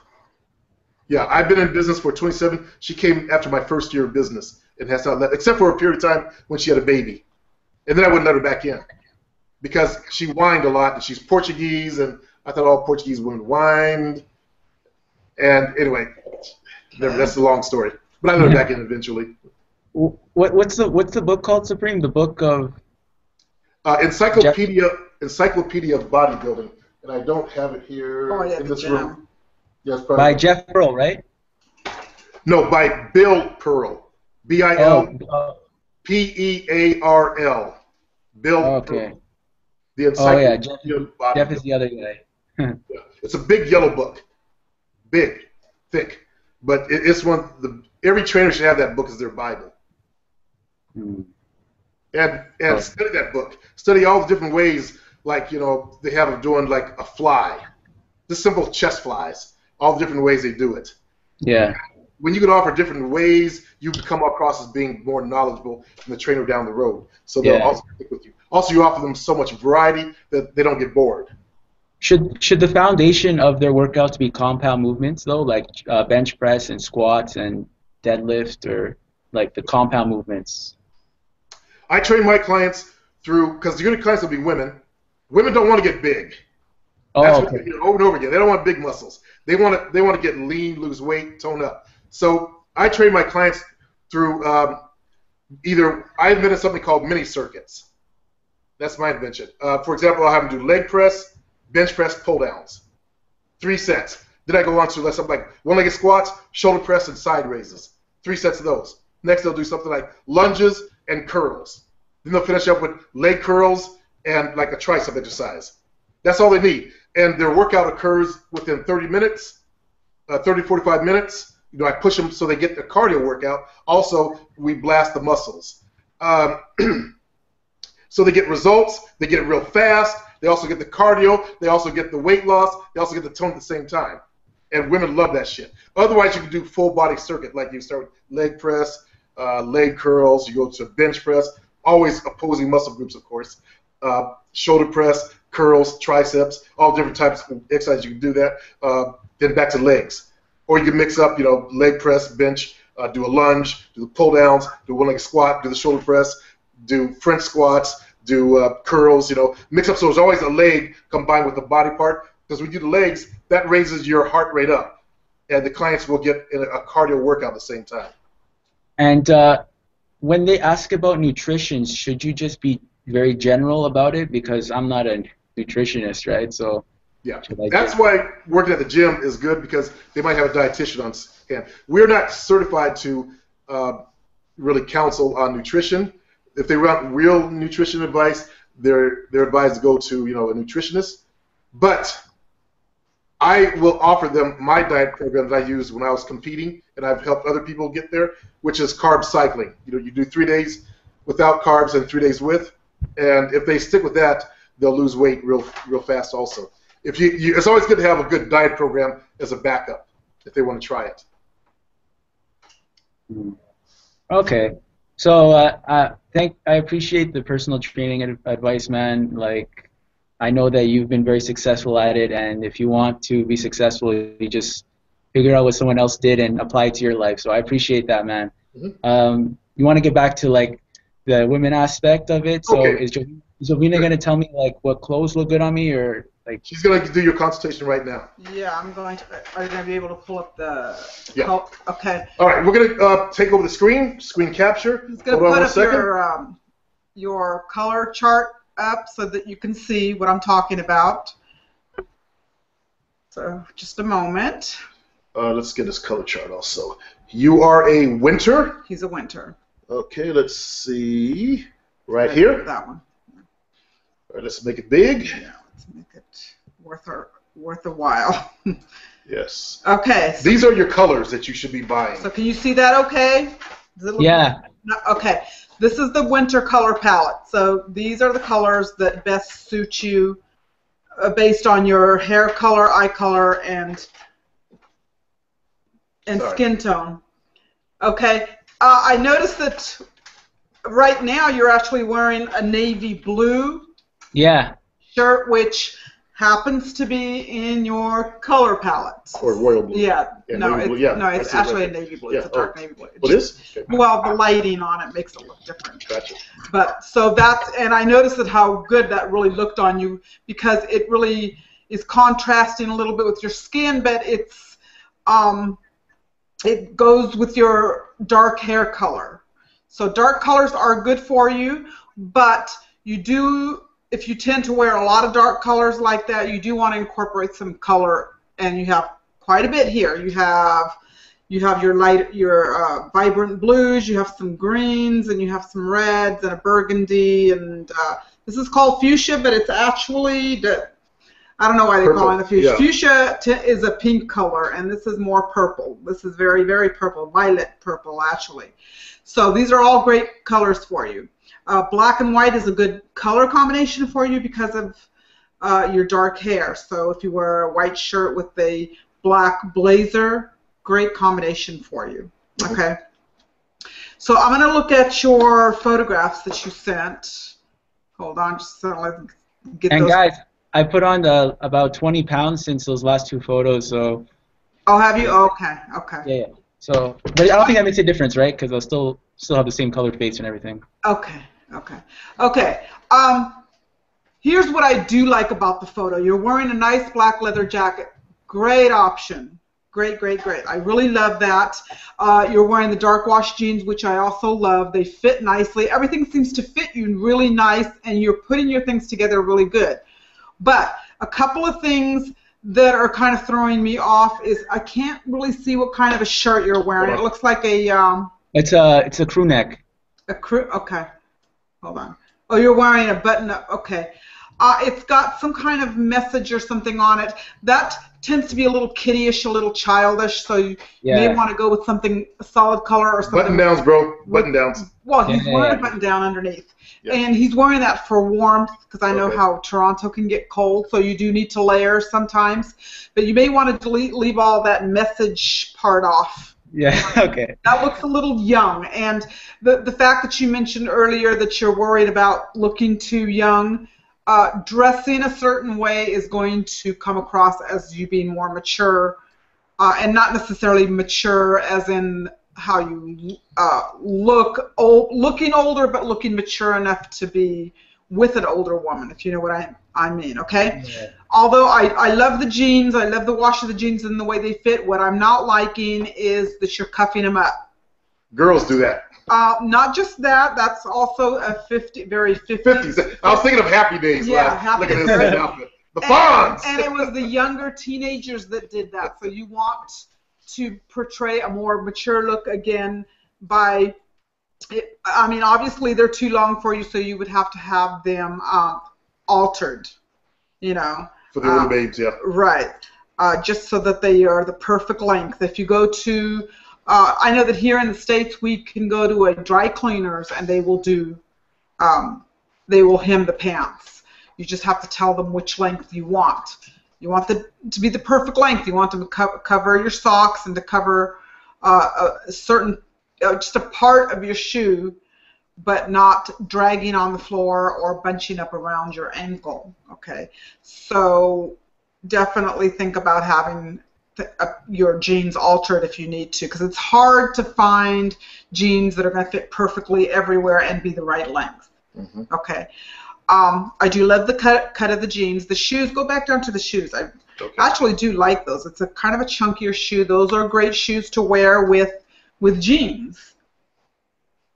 Yeah, I've been in business for 27. She came after my first year of business and has not left, except for a period of time when she had a baby. And then I wouldn't let her back in because she whined a lot, and she's Portuguese, and I thought all Portuguese women whined. And anyway, that's a long story. But I let her back in eventually.
What's the book called, Supreme? The book of
Encyclopedia of Bodybuilding, and I don't have it here in this room. Yes,
by Jeff Pearl, right?
No, by Bill Pearl. B-I-L-P-E-A-R-L. Bill Pearl. The Encyclopedia of Bodybuilding.
Jeff is the other guy.
Yeah. It's a big yellow book. Big, thick. But it's every trainer should have that book as their Bible. And study that book. Study all the different ways, like, they have them doing like a fly. Just simple chest flies. All the different ways they do it.
Yeah.
When you can offer different ways, you come across as being more knowledgeable than the trainer down the road. So they'll also stick with you. Also, you offer them so much variety that they don't get bored.
Should the foundation of their workouts be compound movements, though, like bench press and squats and deadlift, or like the compound movements?
I train my clients through, because your clients will be women. Women don't want to get big. That's what they hear over and over again. They don't want big muscles. They want to get lean, lose weight, tone up. So I train my clients through either I invented something called mini circuits. That's my invention. For example, I'll have them do leg press, bench press, pull downs, 3 sets. Then I go on to something like one-legged squats, shoulder press, and side raises. 3 sets of those. Next, they'll do something like lunges and curls. Then they'll finish up with leg curls and like a tricep exercise. That's all they need. And their workout occurs within 30 minutes, 45 minutes. I push them so they get the cardio workout. Also, we blast the muscles. So they get results. They get it real fast. They also get the cardio. They also get the weight loss. They also get the tone at the same time. And women love that shit. Otherwise, you can do full body circuit. Like you start with leg press, leg curls. You go to bench press. Always opposing muscle groups, of course. Shoulder press, curls, triceps, all different types of exercises. You can do that. then back to legs. Or you can mix up, leg press, bench, do a lunge, do the pull downs, do a one-leg squat, do the shoulder press, do French squats, do curls, mix up. So there's always a leg combined with the body part, because when you do the legs, that raises your heart rate up, and the clients will get a cardio workout at the same time.
And when they ask about nutrition, should you just be very general about it? Because I'm not a nutritionist, right? So
yeah, that's why working at the gym is good, because they might have a dietitian on hand. We're not certified to really counsel on nutrition. If they want real nutrition advice, they're advised to go to a nutritionist. But I will offer them my diet program that I used when I was competing, and I've helped other people get there, which is carb cycling. You do 3 days without carbs and 3 days with, and if they stick with that, they'll lose weight real fast also. It's always good to have a good diet program as a backup if they want to try it.
Okay. So I appreciate the personal training advice, man. Like, I know that you've been very successful at it, and if you want to be successful, you just figure out what someone else did and apply it to your life. So I appreciate that, man. Mm-hmm. You want to get back to like the women aspect of it? So okay. Is Jovina going to tell me like what clothes look good on me, or like?
She's going to do your consultation right now.
Yeah, I'm going to. Are you going to be able to pull up the?
Yeah.
Oh, okay.
All right, we're going to take over the screen capture.
Just going to put up your color chart up so that you can see what I'm talking about. So just a moment.
Let's get this color chart also. You are a winter?
He's a winter.
Okay, let's see. Right here?
That one.
All right, let's make it big.
Yeah, let's make it worth a while.
Yes.
Okay. So
these are your colors that you should be buying.
So can you see that okay? Does it look
yeah.
No, okay. This is the winter color palette. So these are the colors that best suit you based on your hair color, eye color, and skin tone. Okay. I noticed that right now you're actually wearing a navy blue shirt, which happens to be in your color palette.
Or royal blue.
Yeah. No, it's actually a navy blue. It's a dark navy blue.
It is? Okay.
Well, the lighting on it makes it look different.
Gotcha.
But so that's, and I noticed that how good that really looked on you, because it really is contrasting a little bit with your skin, but it's it goes with your dark hair color. So dark colors are good for you, but you do, if you tend to wear a lot of dark colors like that, you do want to incorporate some color, and you have quite a bit here. You have your vibrant blues, you have some greens, and you have some reds and a burgundy, and this is called fuchsia, but it's actually I don't know why they call it the fuchsia. Yeah. Fuchsia is a pink color, and this is more purple. This is very, very purple, violet purple, actually. So these are all great colors for you. Black and white is a good color combination for you because of your dark hair. So if you wear a white shirt with a black blazer, great combination for you. Okay. So I'm going to look at your photographs that you sent. Hold on, just so I can get those.
And guys, I put on about 20 pounds since those last two photos, so.
Oh, have you? Oh, okay, okay.
Yeah. So, but I don't think that makes a difference, right? Because I'll still have the same colored face and everything.
Okay, okay, okay. Here's what I do like about the photo. You're wearing a nice black leather jacket. Great option. Great, great, great. I really love that. You're wearing the dark wash jeans, which I also love. They fit nicely. Everything seems to fit you really nice, and you're putting your things together really good. But a couple of things that are kind of throwing me off is I can't really see what kind of a shirt you're wearing. It looks like a
it's a crew neck.
A crew. Okay. Hold on. Oh, you're wearing a button-up. Okay. It's got some kind of message or something on it. That tends to be a little kiddie-ish, a little childish, so you may want to go with something, a solid color or something.
Button-downs, bro. Button-downs.
Well, he's wearing a button-down underneath. Yeah. And he's wearing that for warmth, because I know how Toronto can get cold, so you do need to layer sometimes. But you may want to leave all that message part off.
Yeah, okay.
That looks a little young. And the fact that you mentioned earlier that you're worried about looking too young, dressing a certain way is going to come across as you being more mature and not necessarily mature as in how you look old, looking older, but looking mature enough to be with an older woman, if you know what I mean, okay?
Yeah.
Although I love the jeans, I love the wash of the jeans and the way they fit, what I'm not liking is that you're cuffing them up.
Girls do that.
Not just that, that's also a very 50s.
50s. I was thinking of Happy Days.
Yeah,
Look at
Happy
this
Days.
outfit. The Fonz!
And it was the younger teenagers that did that. So you want to portray a more mature look again by, I mean, obviously they're too long for you, so you would have to have them altered, you know.
For the older babes, yeah.
Right. Just so that they are the perfect length. If you go to, I know that here in the States we can go to a dry cleaners and they will do, they will hem the pants. You just have to tell them which length you want. You want them to be the perfect length. You want them to cover your socks and to cover a certain, just a part of your shoe, but not dragging on the floor or bunching up around your ankle. Okay, so definitely think about having your jeans altered if you need to, because it's hard to find jeans that are going to fit perfectly everywhere and be the right length.
Mm-hmm.
Okay. I do love the cut of the jeans. The shoes, go back down to the shoes. I actually do like those. It's a kind of a chunkier shoe. Those are great shoes to wear with jeans.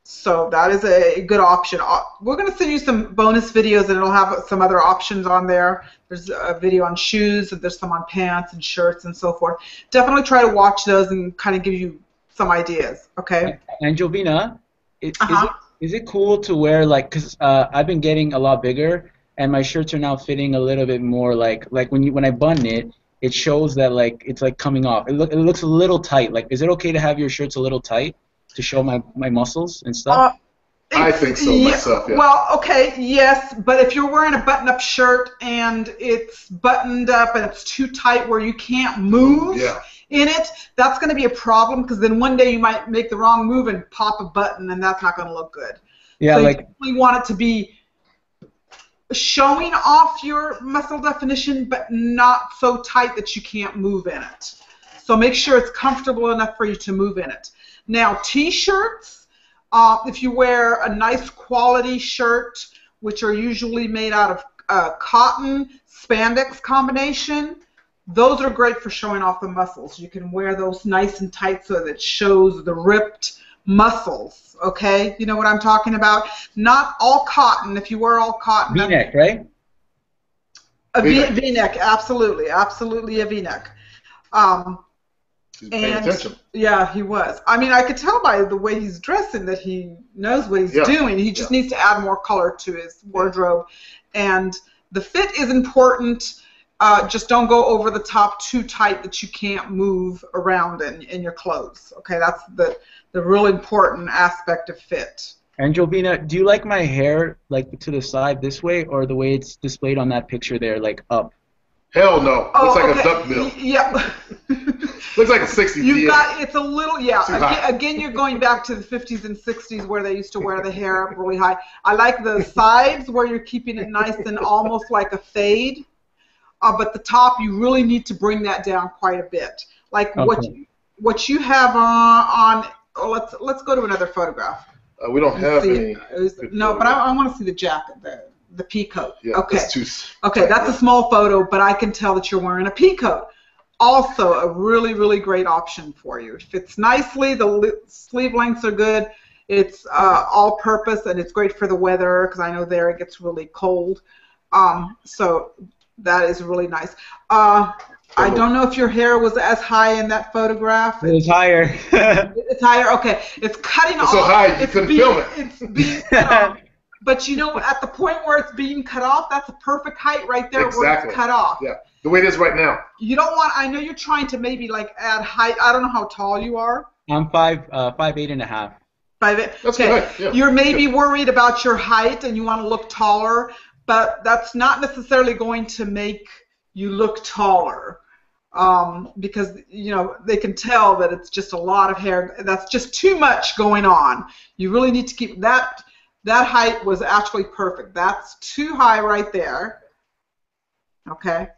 So that is a good option. We're going to send you some bonus videos, and it'll have some other options on there. There's a video on shoes, and there's some on pants and shirts and so forth. Definitely try to watch those and kind of give you some ideas, okay?
And Jovina, is it cool to wear, like, because I've been getting a lot bigger, and my shirts are now fitting a little bit more like when I button it, it shows that like it's like coming off. It looks a little tight. Like, is it okay to have your shirts a little tight to show my muscles and stuff?
I think so myself, yeah.
Well, okay, yes, but if you're wearing a button-up shirt and it's buttoned up and it's too tight where you can't move in it, that's going to be a problem, because then one day you might make the wrong move and pop a button, and that's not going to look good.
Yeah,
so
like
you definitely want it to be showing off your muscle definition, but not so tight that you can't move in it. So make sure it's comfortable enough for you to move in it. Now, T-shirts, if you wear a nice quality shirt, which are usually made out of cotton spandex combination, those are great for showing off the muscles. You can wear those nice and tight so that it shows the ripped muscles, okay? You know what I'm talking about? Not all cotton. If you wear all cotton.
V-neck, right?
A V-neck, absolutely. Absolutely a V-neck.
He's paying attention.
Yeah, he was. I mean, I could tell by the way he's dressing that he knows what he's doing. He just needs to add more color to his wardrobe. And the fit is important. Just don't go over the top too tight that you can't move around in your clothes. Okay, that's the real important aspect of fit.
And Jovina, do you like my hair like to the side this way, or the way it's displayed on that picture there, like up?
Hell no. Looks like a duck bill.
Yeah.
Looks like a 60s.
It's a little, Again, you're going back to the 50s and 60s where they used to wear the hair up really high. I like the sides where you're keeping it nice and almost like a fade. But the top, you really need to bring that down quite a bit. Like what you have on let's go to another photograph.
We don't have any.
No, but I want to see the jacket, the pea coat.
Yeah,
okay. That's a small photo, but I can tell that you're wearing a pea coat. Also, a really, really great option for you. It fits nicely. The sleeve lengths are good. It's all-purpose, and it's great for the weather, because I know there it gets really cold. So that is really nice. I don't know if your hair was as high in that photograph.
It was higher.
It's higher. Okay. It's cutting off.
It's so high you couldn't film it.
It's being cut off. But you know, at the point where it's being cut off, that's a perfect height right there where it's cut off.
Yeah. The way it is right now.
You don't want. I know you're trying to maybe like add height. I don't know how tall you are.
I'm 5'8.5".
5'8".
That's
okay.
good. Yeah.
You're maybe worried about your height and you want to look taller, but that's not necessarily going to make you look taller, because you know they can tell that it's just a lot of hair. That's just too much going on. You really need to keep that. That height was actually perfect. That's too high right there. Okay.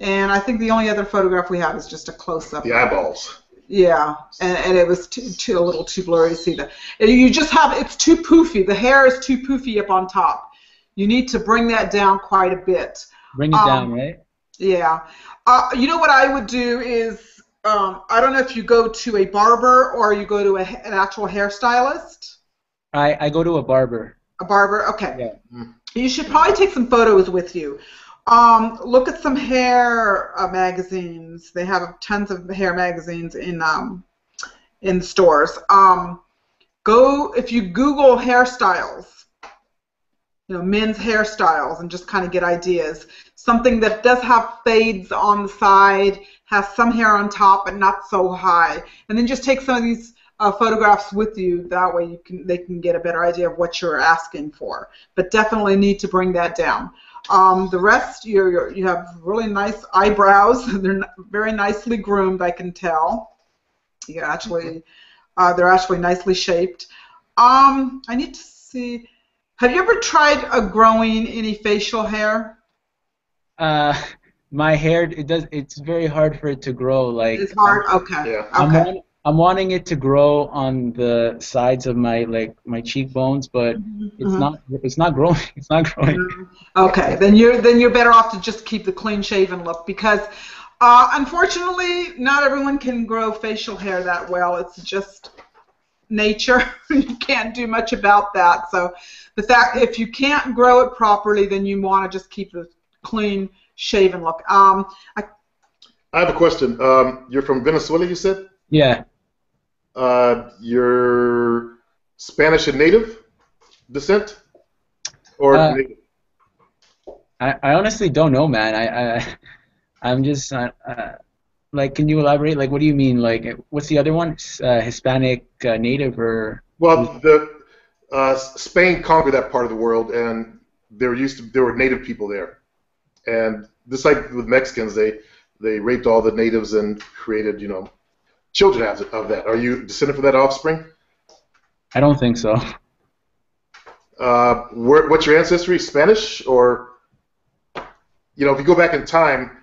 And I think the only other photograph we have is just a close-up.
The eyeballs.
Yeah, and it was a little too blurry to see that. You just have, it's too poofy. The hair is too poofy up on top. You need to bring that down quite a bit.
Bring it down, right?
Yeah. You know what I would do is, I don't know if you go to a barber or you go to an actual hairstylist.
I go to a barber.
A barber? Okay.
Yeah.
You should probably take some photos with you. Look at some hair magazines. They have tons of hair magazines in stores. Go, if you Google hairstyles, men's hairstyles, and just kind of get ideas. Something that does have fades on the side, has some hair on top, but not so high. And then just take some of these photographs with you. That way they can get a better idea of what you're asking for. But definitely need to bring that down. The rest, you have really nice eyebrows. They're very nicely groomed, I can tell. You actually, they're actually nicely shaped. I need to see. Have you ever tried growing any facial hair?
My hair, it's very hard for it to grow. Like
it's hard. Okay.
Yeah.
Okay.
I'm wanting it to grow on the sides of my cheekbones, but it's not growing. It's not growing.
Okay, then you're better off to just keep the clean shaven look, because unfortunately not everyone can grow facial hair that well. It's just nature. You can't do much about that. So the fact, if you can't grow it properly, then you want to just keep the clean shaven look. I
have a question. You're from Venezuela, you said?
Yeah.
You're Spanish and native descent, or native?
I honestly don't know, man. I'm just like, can you elaborate? Like, what do you mean? Like, what's the other one? Hispanic, native, or?
Well, Spain conquered that part of the world, and there were native people there, and just like with Mexicans, they raped all the natives and created, children of that. Are you descended from that offspring?
I don't think so.
What's your ancestry? Spanish, or if you go back in time,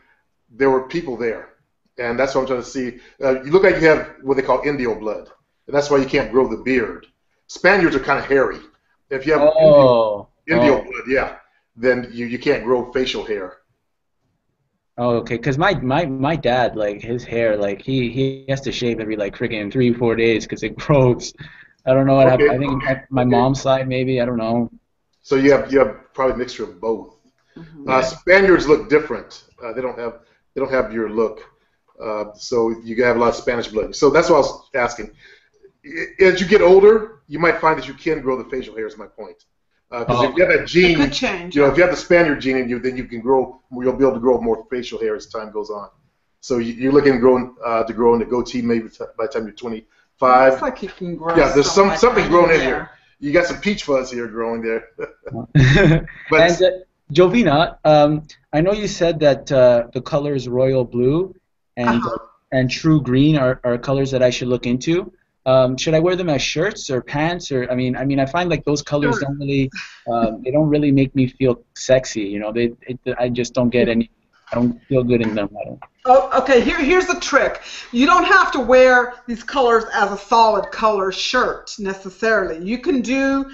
there were people there, and that's what I'm trying to see. You look like you have what they call Indio blood, and that's why you can't grow the beard. Spaniards are kind of hairy. If you have Indio blood, yeah, then you can't grow facial hair.
Oh, okay. Because my dad, like, his hair, like, he has to shave every, like, freaking 3-4 days because it grows. I don't know what happened. I think my mom's side, maybe. I don't know.
So you have probably a mixture of both. Spaniards look different. They don't have your look. So you have a lot of Spanish blood. So that's what I was asking. As you get older, you might find that you can grow the facial hair. Is my point. Because if you have that gene,
could change,
if you have the Spaniard gene in you, then you'll be able to grow more facial hair as time goes on. So you're looking to grow in the goatee maybe by the time you're 25.
Looks like you can grow.
Yeah, there's something growing in here. You got some peach fuzz here growing there.
But, and Jovina, I know you said that the colors royal blue and true green are colors that I should look into. Should I wear them as shirts or pants, or I mean, I find like those colors don't really, they don't really make me feel sexy. I just don't get any. I don't feel good in them.
Oh, okay. Here's the trick. You don't have to wear these colors as a solid color shirt necessarily. You can do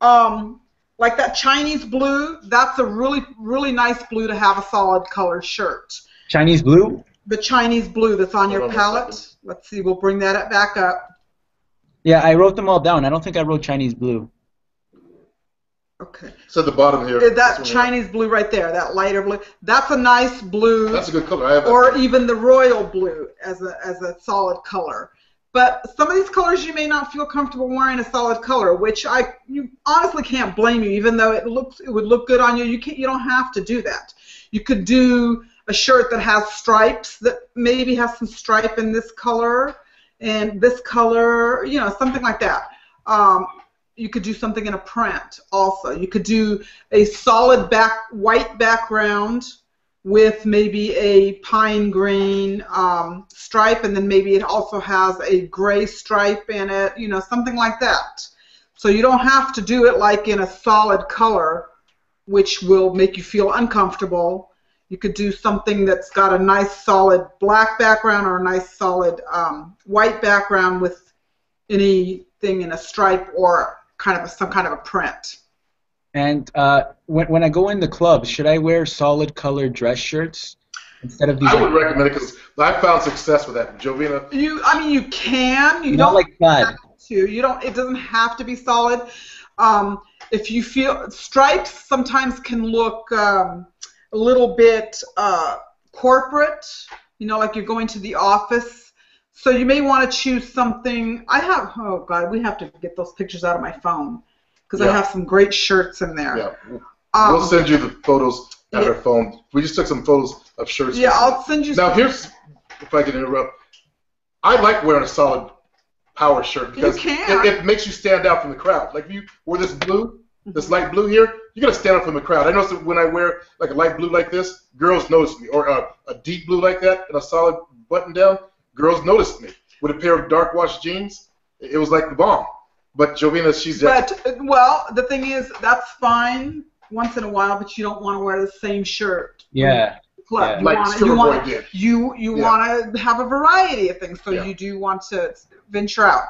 like that Chinese blue. That's a really, really nice blue to have a solid color shirt.
Chinese blue?
The Chinese blue that's on your palette. Let's see. We'll bring that back up.
Yeah, I wrote them all down. I don't think I wrote Chinese blue.
Okay.
So at the bottom here.
That Chinese blue right there, that lighter blue. That's a nice blue.
That's a good color.
Or even the royal blue as a solid color. But some of these colors you may not feel comfortable wearing a solid color, which you honestly can't blame you, even though it would look good on you. You don't have to do that. You could do a shirt that has stripes, that maybe has some stripe in this color and this color, something like that. You could do something in a print also. You could do a solid white background with maybe a pine green stripe, and then maybe it also has a gray stripe in it, something like that. So you don't have to do it like in a solid color, which will make you feel uncomfortable. You could do something that's got a nice solid black background or a nice solid white background with anything in a stripe or kind of some kind of a print.
And when I go in the club, should I wear solid colored dress shirts instead of these?
I would recommend it because I found success with that. Jovina.
I mean, you can. You
not
don't
like plaid.
have to. You don't. It doesn't have to be solid. If you feel stripes sometimes can look a little bit corporate. You know, like you're going to the office. So you may want to choose something. Oh God, we have to get those pictures out of my phone because I have some great shirts in there.
Yeah. We'll send you the photos out of our phone. We just took some photos of shirts.
Yeah, I'll send you.
Now here's, if I can interrupt, I like wearing a solid power shirt because it makes you stand out from the crowd. Like if you wear this blue, this light blue here, you're gonna stand out from the crowd. I notice that when I wear like a light blue like this, girls notice me, or a deep blue like that and a solid button down, girls noticed me. With a pair of dark wash jeans, it was like the bomb. But Jovina, she's
well, the thing is, that's fine once in a while, but you don't want to wear the same shirt.
Yeah.
Club.
Yeah.
You want to have a variety of things, so you do want to venture out.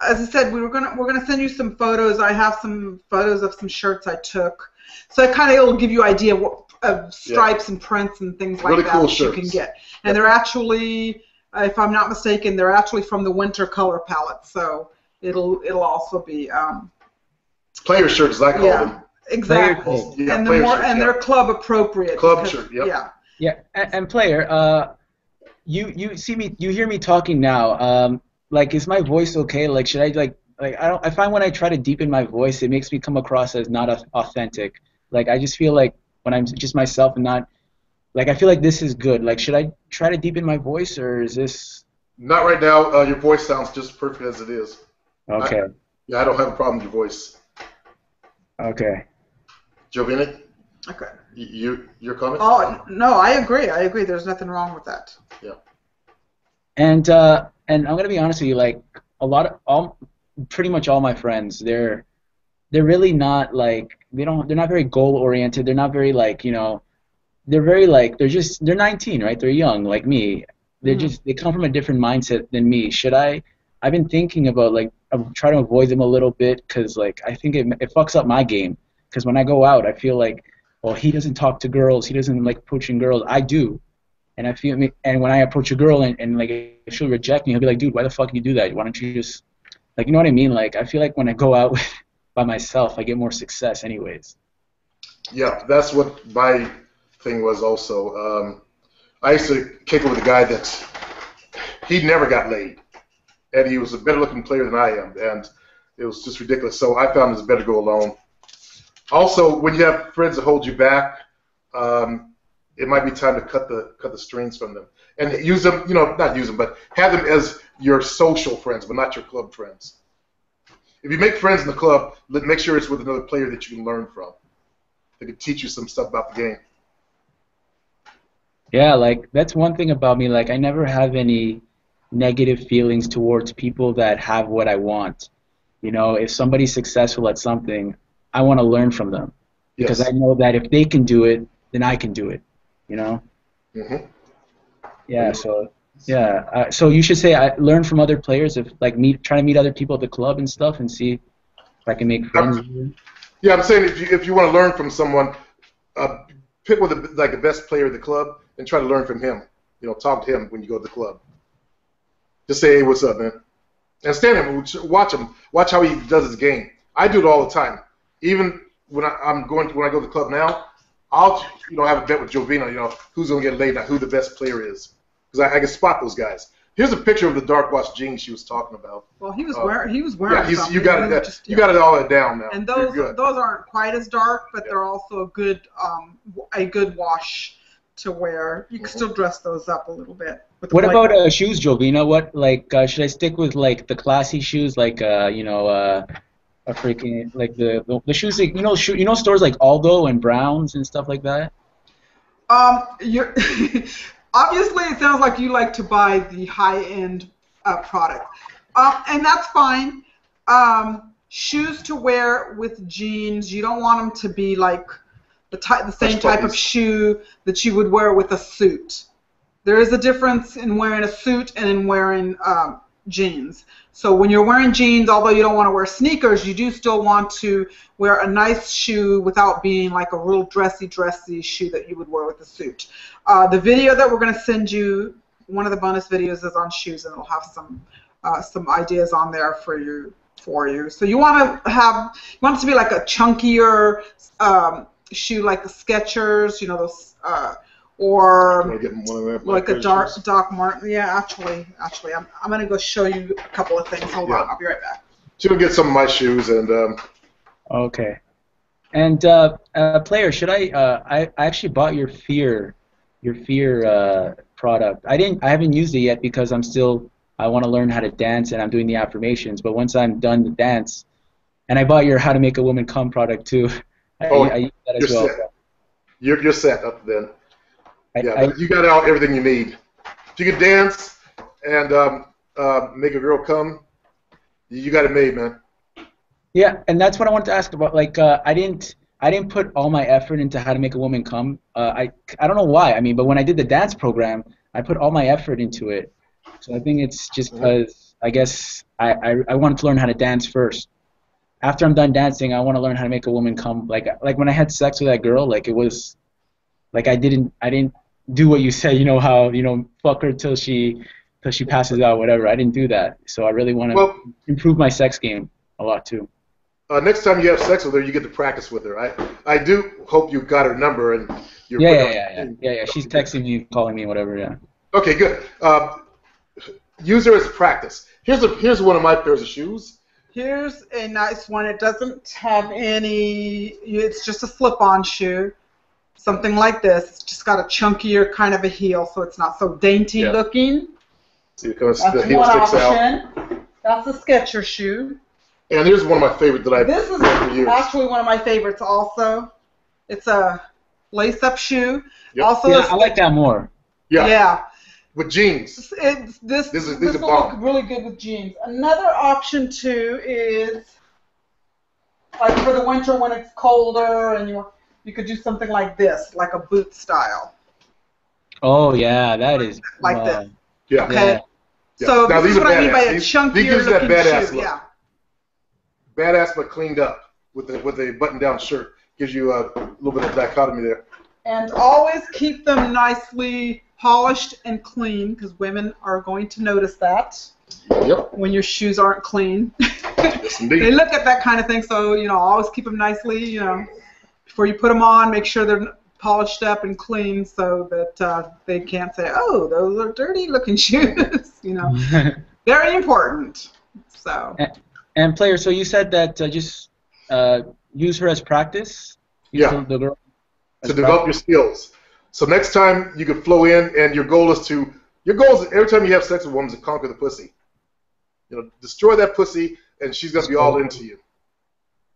As I said, we're gonna send you some photos. I have some photos of some shirts I took, so it'll give you an idea of stripes and prints and things like that
cool
that you can get. And they're actually, if I'm not mistaken, they're actually from the winter color palette. So it'll also be
player shirts, I call them.
Exactly.
Yeah,
and they're club appropriate.
Club shirt. Yep.
Yeah.
Yeah. And player, you see me, you hear me talking now. Like, is my voice okay? Like, should I I find when I try to deepen my voice, it makes me come across as not authentic. Like, I just feel like when I'm just myself and not, like, I feel like this is good. Like, should I try to deepen my voice, or is this?
Not right now. Your voice sounds just perfect as it is.
Okay.
I don't have a problem with your voice.
Okay.
Jovina?
Okay.
Your comment?
Oh no, I agree. There's nothing wrong with that.
Yeah.
And I'm gonna be honest with you, like pretty much all my friends, they're really not like they're not very goal oriented. They're not very like they're very like they're 19, right? They're young like me. They come from a different mindset than me. I've been thinking about like I'm trying to avoid them a little bit because like I think it fucks up my game. Because when I go out, I feel like, well, he doesn't talk to girls. He doesn't like approaching girls. I do. And I feel and when I approach a girl and like if she'll reject me, he'll be like, dude, why the fuck do you do that? Why don't you just like, you know what I mean? Like I feel like when I go out by myself, I get more success anyways.
Yeah, that's what my thing was also. I used to kick it with a guy that he never got laid, and he was a better looking player than I am, and it was just ridiculous. So I found it's better to go alone. Also, when you have friends that hold you back, it might be time to cut the strings from them and use them. Not use them, but have them as your social friends, but not your club friends. If you make friends in the club, make sure it's with another player that you can learn from. They can teach you some stuff about the game.
Yeah, like that's one thing about me. Like I never have any negative feelings towards people that have what I want. If somebody's successful at something, I want to learn from them because I know that if they can do it, then I can do it.
Mm-hmm.
Yeah. So you should say I learn from other players. If like trying to meet other people at the club and stuff, and see if I can make friends.
Yeah, I'm saying if you want to learn from someone, pick one of the best player of the club and try to learn from him. Talk to him when you go to the club. Just say, hey, what's up, man? And stand him, watch him, watch how he does his game. I do it all the time. Even when I go to the club now, I'll have a bet with Jovina, who's gonna get laid now, who the best player is, because I can spot those guys. Here's a picture of the dark wash jeans she was talking about.
Well, he was wearing.
Yeah, you got it. You got it all down now.
And those aren't quite as dark, but they're also a good wash to wear. You can still dress those up a little bit.
What about shoes, Jovina? What should I stick with like the classy shoes, like a freaking like the shoes like stores like Aldo and Browns and stuff like that?
You're obviously it sounds like you like to buy the high-end product, and that's fine. Shoes to wear with jeans, you don't want them to be like the same type of shoe that you would wear with a suit. There is a difference in wearing a suit and in wearing jeans. So when you're wearing jeans, although you don't want to wear sneakers, you do still want to wear a nice shoe without being like a real dressy shoe that you would wear with a suit. The video that we're going to send you, one of the bonus videos is on shoes, and it'll have some ideas on there for you. So you want it to be like a chunkier shoe, like the Skechers, you know, those, or like a Doc Martin. Yeah, actually, I'm gonna go show you a couple of things. Hold on, I'll be right back.
She'll get some of my shoes and.
Okay. And player, should I actually bought your Fear product. I haven't used it yet because I want to learn how to dance and I'm doing the affirmations. But once I'm done the dance, and I bought your How to Make a Woman Come product too. I use that as well.
Set. You're set up then. You got everything you need. If you can dance and make a girl come, you got it made, man.
Yeah, and that's what I wanted to ask about. Like, I didn't put all my effort into How to Make a Woman Come. I don't know why. I mean, but when I did the dance program, I put all my effort into it. So I think it's just because I guess I wanted to learn how to dance first. After I'm done dancing, I want to learn how to make a woman come. Like when I had sex with that girl, like it was, like I didn't do what you said. You know how fuck her till she passes out, whatever. I didn't do that. So I really want to improve my sex game a lot too.
Next time you have sex with her, you get to practice with her. I do hope you got her number and you're
yeah. She's texting me, calling me, whatever. Yeah.
Okay, good. Use her as practice. Here's one of my pairs of shoes.
Here's a nice one. It doesn't have any. It's just a slip-on shoe. Something like this. It's just got a chunkier kind of a heel, so it's not so dainty looking.
See, because the heel sticks out.
That's the Skechers shoe.
And here's one of my favorites that I've
This is actually one of my favorites also. It's a lace-up shoe.
Yep.
Also,
I like that more.
Yeah.
With jeans.
This will look really good with jeans. Another option too is like for the winter when it's colder and you could do something like this, like a boot style.
Oh yeah, that is
like this.
Yeah.
Okay. Yeah. So now, this is what I mean by a chunkier looking
badass
shoe.
Look.
Yeah.
Badass but cleaned up with a button-down shirt. Gives you a little bit of dichotomy there.
And always keep them nicely polished and clean, because women are going to notice that when your shoes aren't clean.
Yes, indeed.
They look at that kind of thing, so always keep them nicely. Before you put them on, make sure they're polished up and clean, so that they can't say, "Oh, those are dirty-looking shoes." Very important. So.
And player, so you said that just use her as practice. The girl
to develop your skills. So next time you can flow in, and your goal is every time you have sex with a woman is to conquer the pussy. Destroy that pussy, and she's gonna be all into you.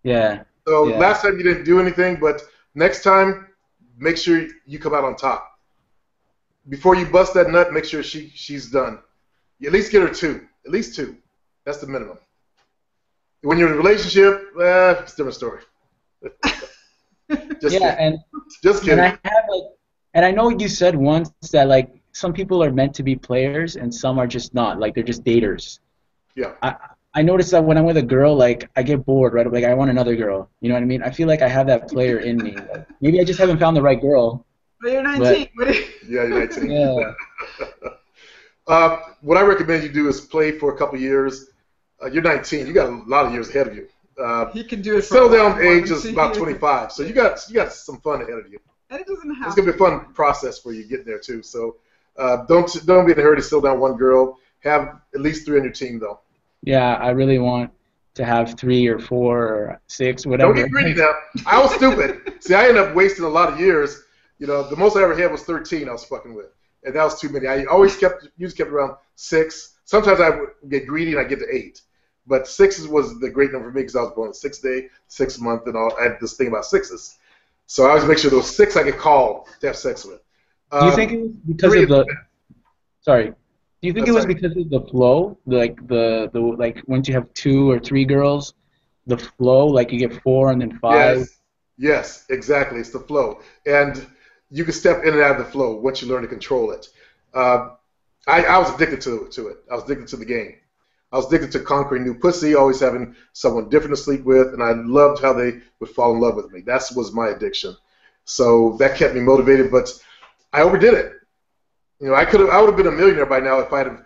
Yeah.
So last time you didn't do anything, but next time, make sure you come out on top. Before you bust that nut, make sure she's done. You at least get her two. At least two. That's the minimum. When you're in a relationship, it's a different story. Just kidding.
And I know you said once that like some people are meant to be players and some are just not. Like they're just daters.
Yeah.
I noticed that when I'm with a girl, like I get bored, right? Like I want another girl. You know what I mean? I feel like I have that player in me. Like, maybe I just haven't found the right girl.
But you're 19.
Yeah, you're 19.
Yeah.
What I recommend you do is play for a couple years. You're 19. You got a lot of years ahead of you.
He can do it.
Settle down age is about 25, so you got some fun ahead of you.
And it doesn't have.
It's gonna be a fun process for you getting there too. So don't be in a hurry to settle down one girl. Have at least 3 on your team though.
Yeah, I really want to have 3 or 4 or 6, whatever.
Don't get greedy now. I was stupid. See, I ended up wasting a lot of years. The most I ever had was 13. I was fucking with, and that was too many. I usually kept around 6. Sometimes I would get greedy and I get to 8. But 6 was the great number for me because I was born on 6th day, 6th month, and all. I had this thing about 6s. So I always make sure those 6 I get called to have sex with.
Do you think it was because of the? Sorry. Do you think it was because of the flow, like like once you have 2 or 3 girls, the flow, like you get 4 and then 5?
Yes, exactly. It's the flow. And you can step in and out of the flow once you learn to control it. Uh, I was addicted to it. I was addicted to the game. I was addicted to conquering new pussy, always having someone different to sleep with, and I loved how they would fall in love with me. That was my addiction. So that kept me motivated, but I overdid it. You know, I would have been a millionaire by now if I had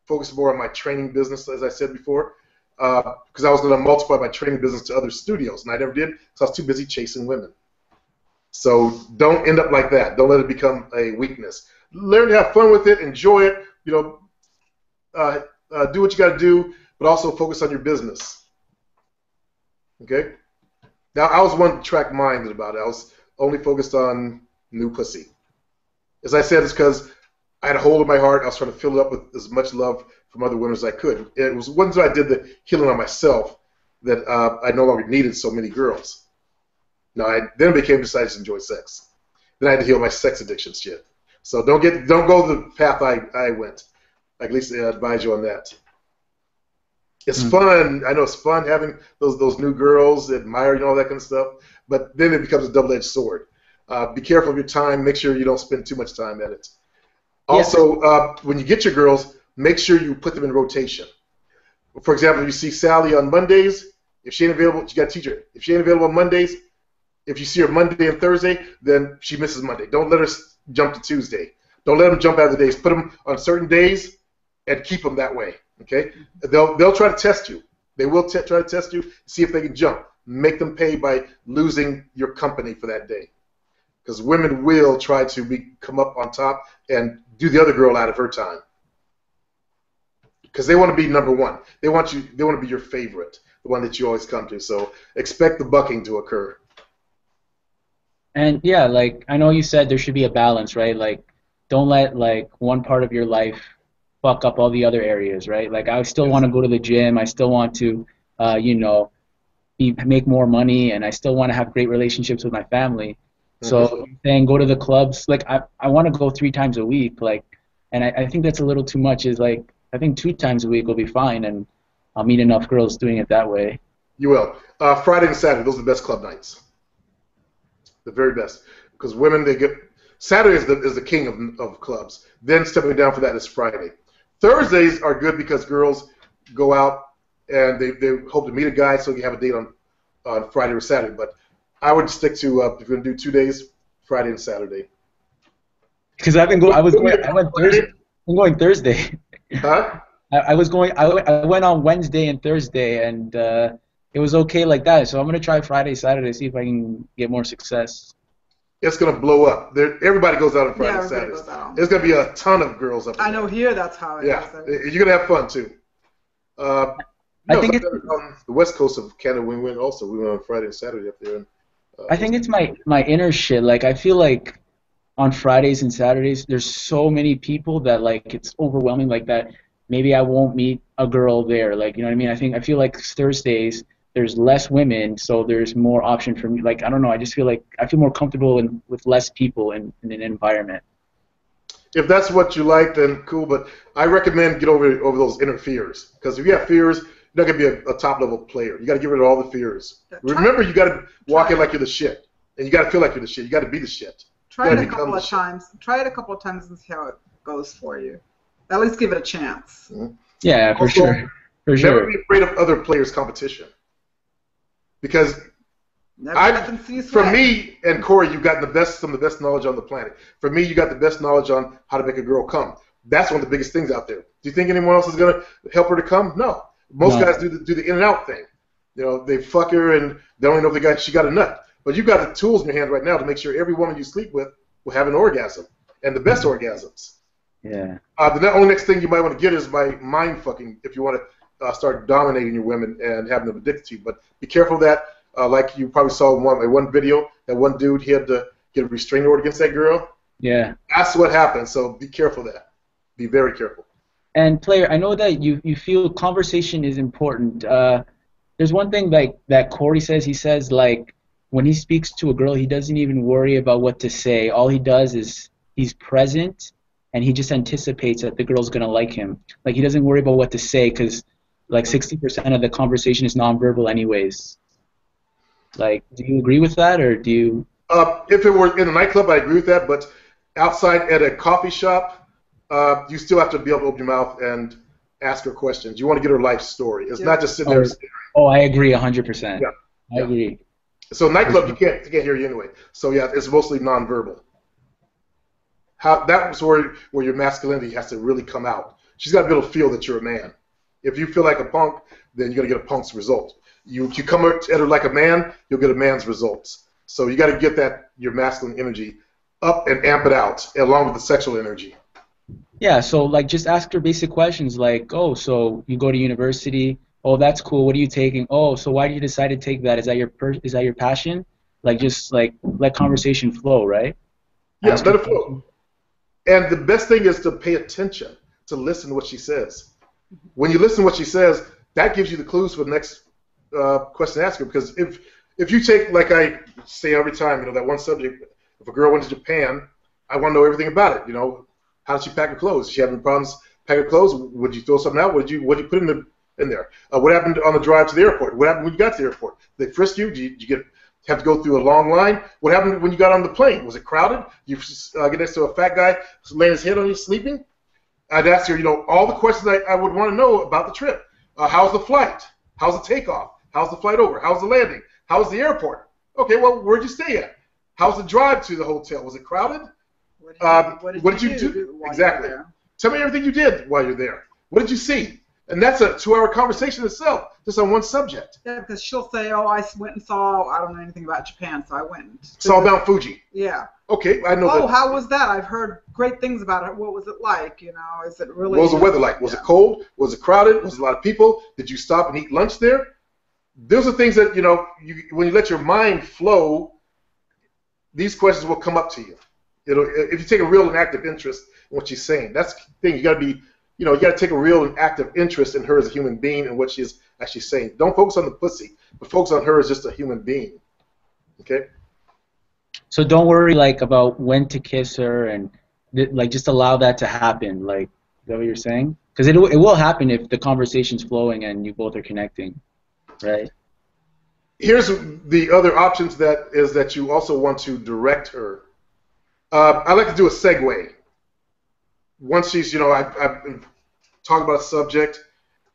focused more on my training business, as I said before, because I was going to multiply my training business to other studios, and I never did because I was too busy chasing women. So don't end up like that. Don't let it become a weakness. Learn to have fun with it, enjoy it. You know, do what you got to do, but also focus on your business. Okay. Now I was one track minded about it. I was only focused on new pussy. As I said, it's because I had a hole in my heart. I was trying to fill it up with as much love from other women as I could. It was once I did the healing on myself that I no longer needed so many girls. Now I then became decided to enjoy sex. Then I had to heal my sex addiction shit. So don't go the path I went. I at least advise you on that. It's fun. I know it's fun having those new girls that admire you and all that kind of stuff. But then it becomes a double-edged sword. Be careful of your time. Make sure you don't spend too much time at it. Also, when you get your girls, make sure you put them in rotation. For example, if you see Sally on Mondays, if she ain't available, you got to teach her. If she ain't available on Mondays, if you see her Monday and Thursday, then she misses Monday. Don't let her jump to Tuesday. Don't let them jump out of the days. Put them on certain days and keep them that way. Okay? They'll try to test you. They will try to test you, see if they can jump. Make them pay by losing your company for that day. Because women will try to come up on top and do the other girl out of her time. Because they want to be number one. They want to be your favorite, the one that you always come to. So expect the bucking to occur.
And yeah, like I know you said there should be a balance, right? Like don't let like one part of your life fuck up all the other areas, right? Like I still want to go to the gym. I still want to, you know, make more money, and I still want to have great relationships with my family. So saying go to the clubs, like I want to go 3 times a week, like, and I think that's a little too much. Is like I think 2 times a week will be fine, and I'll meet enough girls doing it that way.
You will. Friday and Saturday, those are the best club nights. The very best, because women Saturday is the king of clubs. Then stepping down for that is Friday. Thursdays are good because girls go out and they hope to meet a guy, so you have a date on Friday or Saturday. But I would stick to if you're gonna do 2 days, Friday and Saturday.
Because I went Thursday. I'm going Thursday.
Huh?
I went on Wednesday and Thursday, and it was okay like that. So I'm gonna try Friday, Saturday, see if I can get more success.
It's gonna blow up. Everybody goes out on Friday and Saturday. There's gonna be a ton of girls up there.
I know here that's how it is.
Yeah, you're gonna have fun too. I think it's on the west coast of Canada. We went on Friday and Saturday up there. And,
I think it's my inner shit. Like I feel like on Fridays and Saturdays, there's so many people that like it's overwhelming. Like that, maybe I won't meet a girl there. Like you know what I mean? I feel like Thursdays there's less women, so there's more option for me. Like I don't know. I just feel like I feel more comfortable with less people in an environment.
If that's what you like, then cool. But I recommend get over those inner fears, because if you have fears, you're not gonna be a top level player. You got to get rid of all the fears. Remember, you got to walk in like you're the shit, and you got to feel like you're the shit. You got to be the shit.
Try it a couple of times. Try it a couple of times and see how it goes for you. At least give it a chance.
Mm-hmm.
Yeah, for sure. For sure.
Never be afraid of other players' competition. Because for me and Corey, you've got some of the best knowledge on the planet. For me, you got the best knowledge on how to make a girl come. That's one of the biggest things out there. Do you think anyone else is gonna help her to come? No. Most guys do the in and out thing. You know, they fuck her and they don't even know if she got a nut. But you've got the tools in your hand right now to make sure every woman you sleep with will have an orgasm, and the best orgasms.
Yeah.
The only next thing you might want to get is by mind fucking if you want to start dominating your women and having them addicted to you. But be careful of that. Like you probably saw in one video, that one dude, he had to get a restraining order against that girl.
Yeah.
That's what happened. So be careful of that. Be very careful.
And player, I know that you feel conversation is important. There's one thing like that Corey says. He says like when he speaks to a girl, he doesn't even worry about what to say. All he does is he's present, and he just anticipates that the girl's gonna like him. Like he doesn't worry about what to say because like 60% of the conversation is nonverbal anyways. Like, do you agree with that, or do you?
If it were in a nightclub, I agree with that. But outside at a coffee shop, you still have to be able to open your mouth and ask her questions. You want to get her life story. It's not just sitting there staring.
Oh, I agree 100%.
Yeah.
I agree.
So nightclub, you can't hear you anyway. So yeah, it's mostly nonverbal. That was where your masculinity has to really come out. She's got to be able to feel that you're a man. If you feel like a punk, then you're gonna get a punk's result. You come at her like a man, you'll get a man's results. So you got to get your masculine energy up and amp it out, along with the sexual energy.
Yeah, so like just ask her basic questions like, oh, so you go to university? Oh, that's cool. What are you taking? Oh, so why did you decide to take that? Is that your passion? Like just like let conversation flow, right?
Yeah, let it flow. And the best thing is to pay attention, to listen to what she says. When you listen to what she says, that gives you the clues for the next question to ask her. Because if you take, like I say every time, that one subject, if a girl went to Japan, I want to know everything about it. How did she pack her clothes? Did she have any problems packing her clothes? Would you throw something out? What did you put in there? What happened on the drive to the airport? What happened when you got to the airport? They frisked you? Did you have to go through a long line? What happened when you got on the plane? Was it crowded? You get next to a fat guy laying his head on you sleeping? I'd ask her, all the questions I would want to know about the trip. How's the flight? How's the takeoff? How's the flight over? How's the landing? How's the airport? Okay, well, where'd you stay at? How's the drive to the hotel? Was it crowded? What did you do? Exactly. Tell me everything you did while you're there. What did you see? And that's a 2-hour conversation itself, just on one subject.
Yeah, because she'll say, oh, I went and saw, I don't know anything about Japan, so I went and
saw Mount Fuji.
Yeah.
Okay, I know that.
Oh, how was that? I've heard great things about it. What was it like? Is it really...
What was the weather like? Was it cold? Was it crowded? Was it a lot of people? Did you stop and eat lunch there? Those are things that, when you let your mind flow, these questions will come up to you. If you take a real and active interest in what she's saying, that's the thing. You got to be, you got to take a real and active interest in her as a human being and what she's actually saying. Don't focus on the pussy, but focus on her as just a human being. Okay?
So don't worry, like, about when to kiss her and, like, just allow that to happen. Like, is that what you're saying? Because it will happen if the conversation's flowing and you both are connecting, right?
Here's the other options that you also want to direct her. I like to do a segue. Once she's, I've been talking about a subject,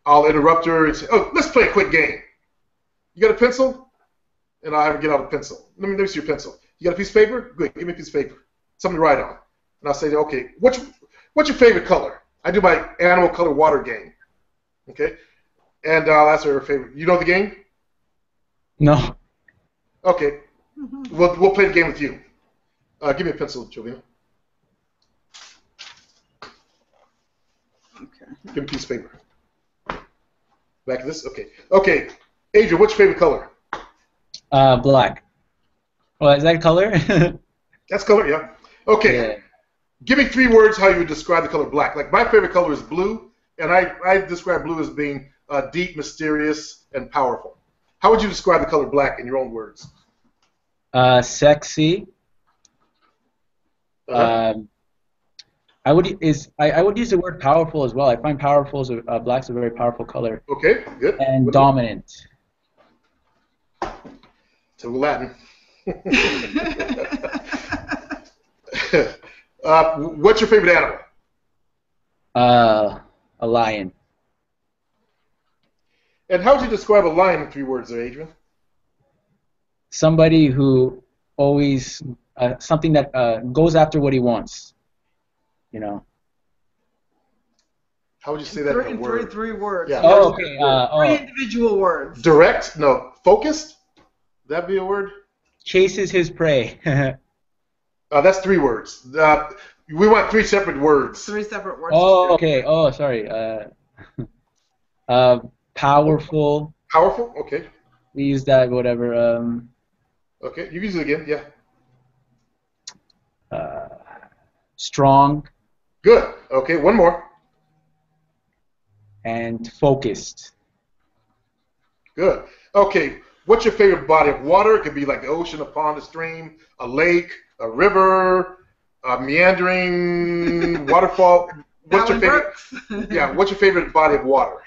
I'll interrupt her and say, oh, let's play a quick game. You got a pencil? And I'll have her get out a pencil. Let me see your pencil. You got a piece of paper? Good, give me a piece of paper. Something to write on. And I'll say, okay, what's your favorite color? I do my animal color water game. Okay? And I'll ask her favorite. You know the game?
No.
Okay. We'll play the game with you. Give me a pencil, Jovina.
Okay.
Give me a piece of paper. Back to this? Okay. Okay. Adrian, what's your favorite color?
Black. Well, is that color?
That's color, yeah. Okay. Yeah. Give me 3 words how you would describe the color black. Like, my favorite color is blue, and I describe blue as being deep, mysterious, and powerful. How would you describe the color black in your own words?
Sexy. I would use the word powerful as well. I find powerful as black's a very powerful color.
Okay, good.
And dominant.
To Latin. What's your favorite animal?
A lion.
And how would you describe a lion in 3 words there, Adrian?
Somebody who always something that goes after what he wants.
How would you say that in a word?
3 words.
Yeah.
Oh, okay.
3 individual words.
Direct? No. Focused? Would that be a word?
Chases his prey.
That's 3 words. We want 3 separate words.
3 separate words.
Oh, okay. Oh, sorry. Powerful.
Powerful? Okay.
We use that, whatever.
Okay, you can use it again, yeah.
Strong.
Good. Okay, one more.
And focused.
Good. Okay, what's your favorite body of water? It could be like the ocean, a pond, a stream, a lake, a river, a meandering waterfall. What's your favorite? Yeah, what's your favorite body of water?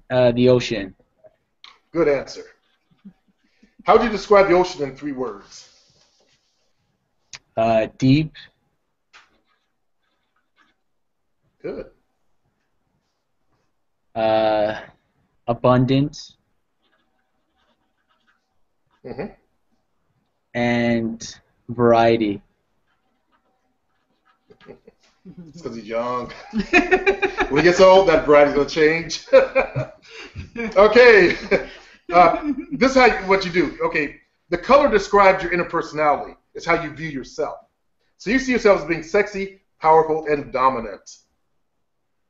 The ocean.
Good answer. How would you describe the ocean in 3 words?
Deep.
Good.
Abundant.
Mm-hmm.
And variety.
It's because he's young. When he gets old, that variety's going to change. Okay. This is what you do. Okay. The color describes your inner personality. It's how you view yourself. So you see yourself as being sexy, powerful, and dominant.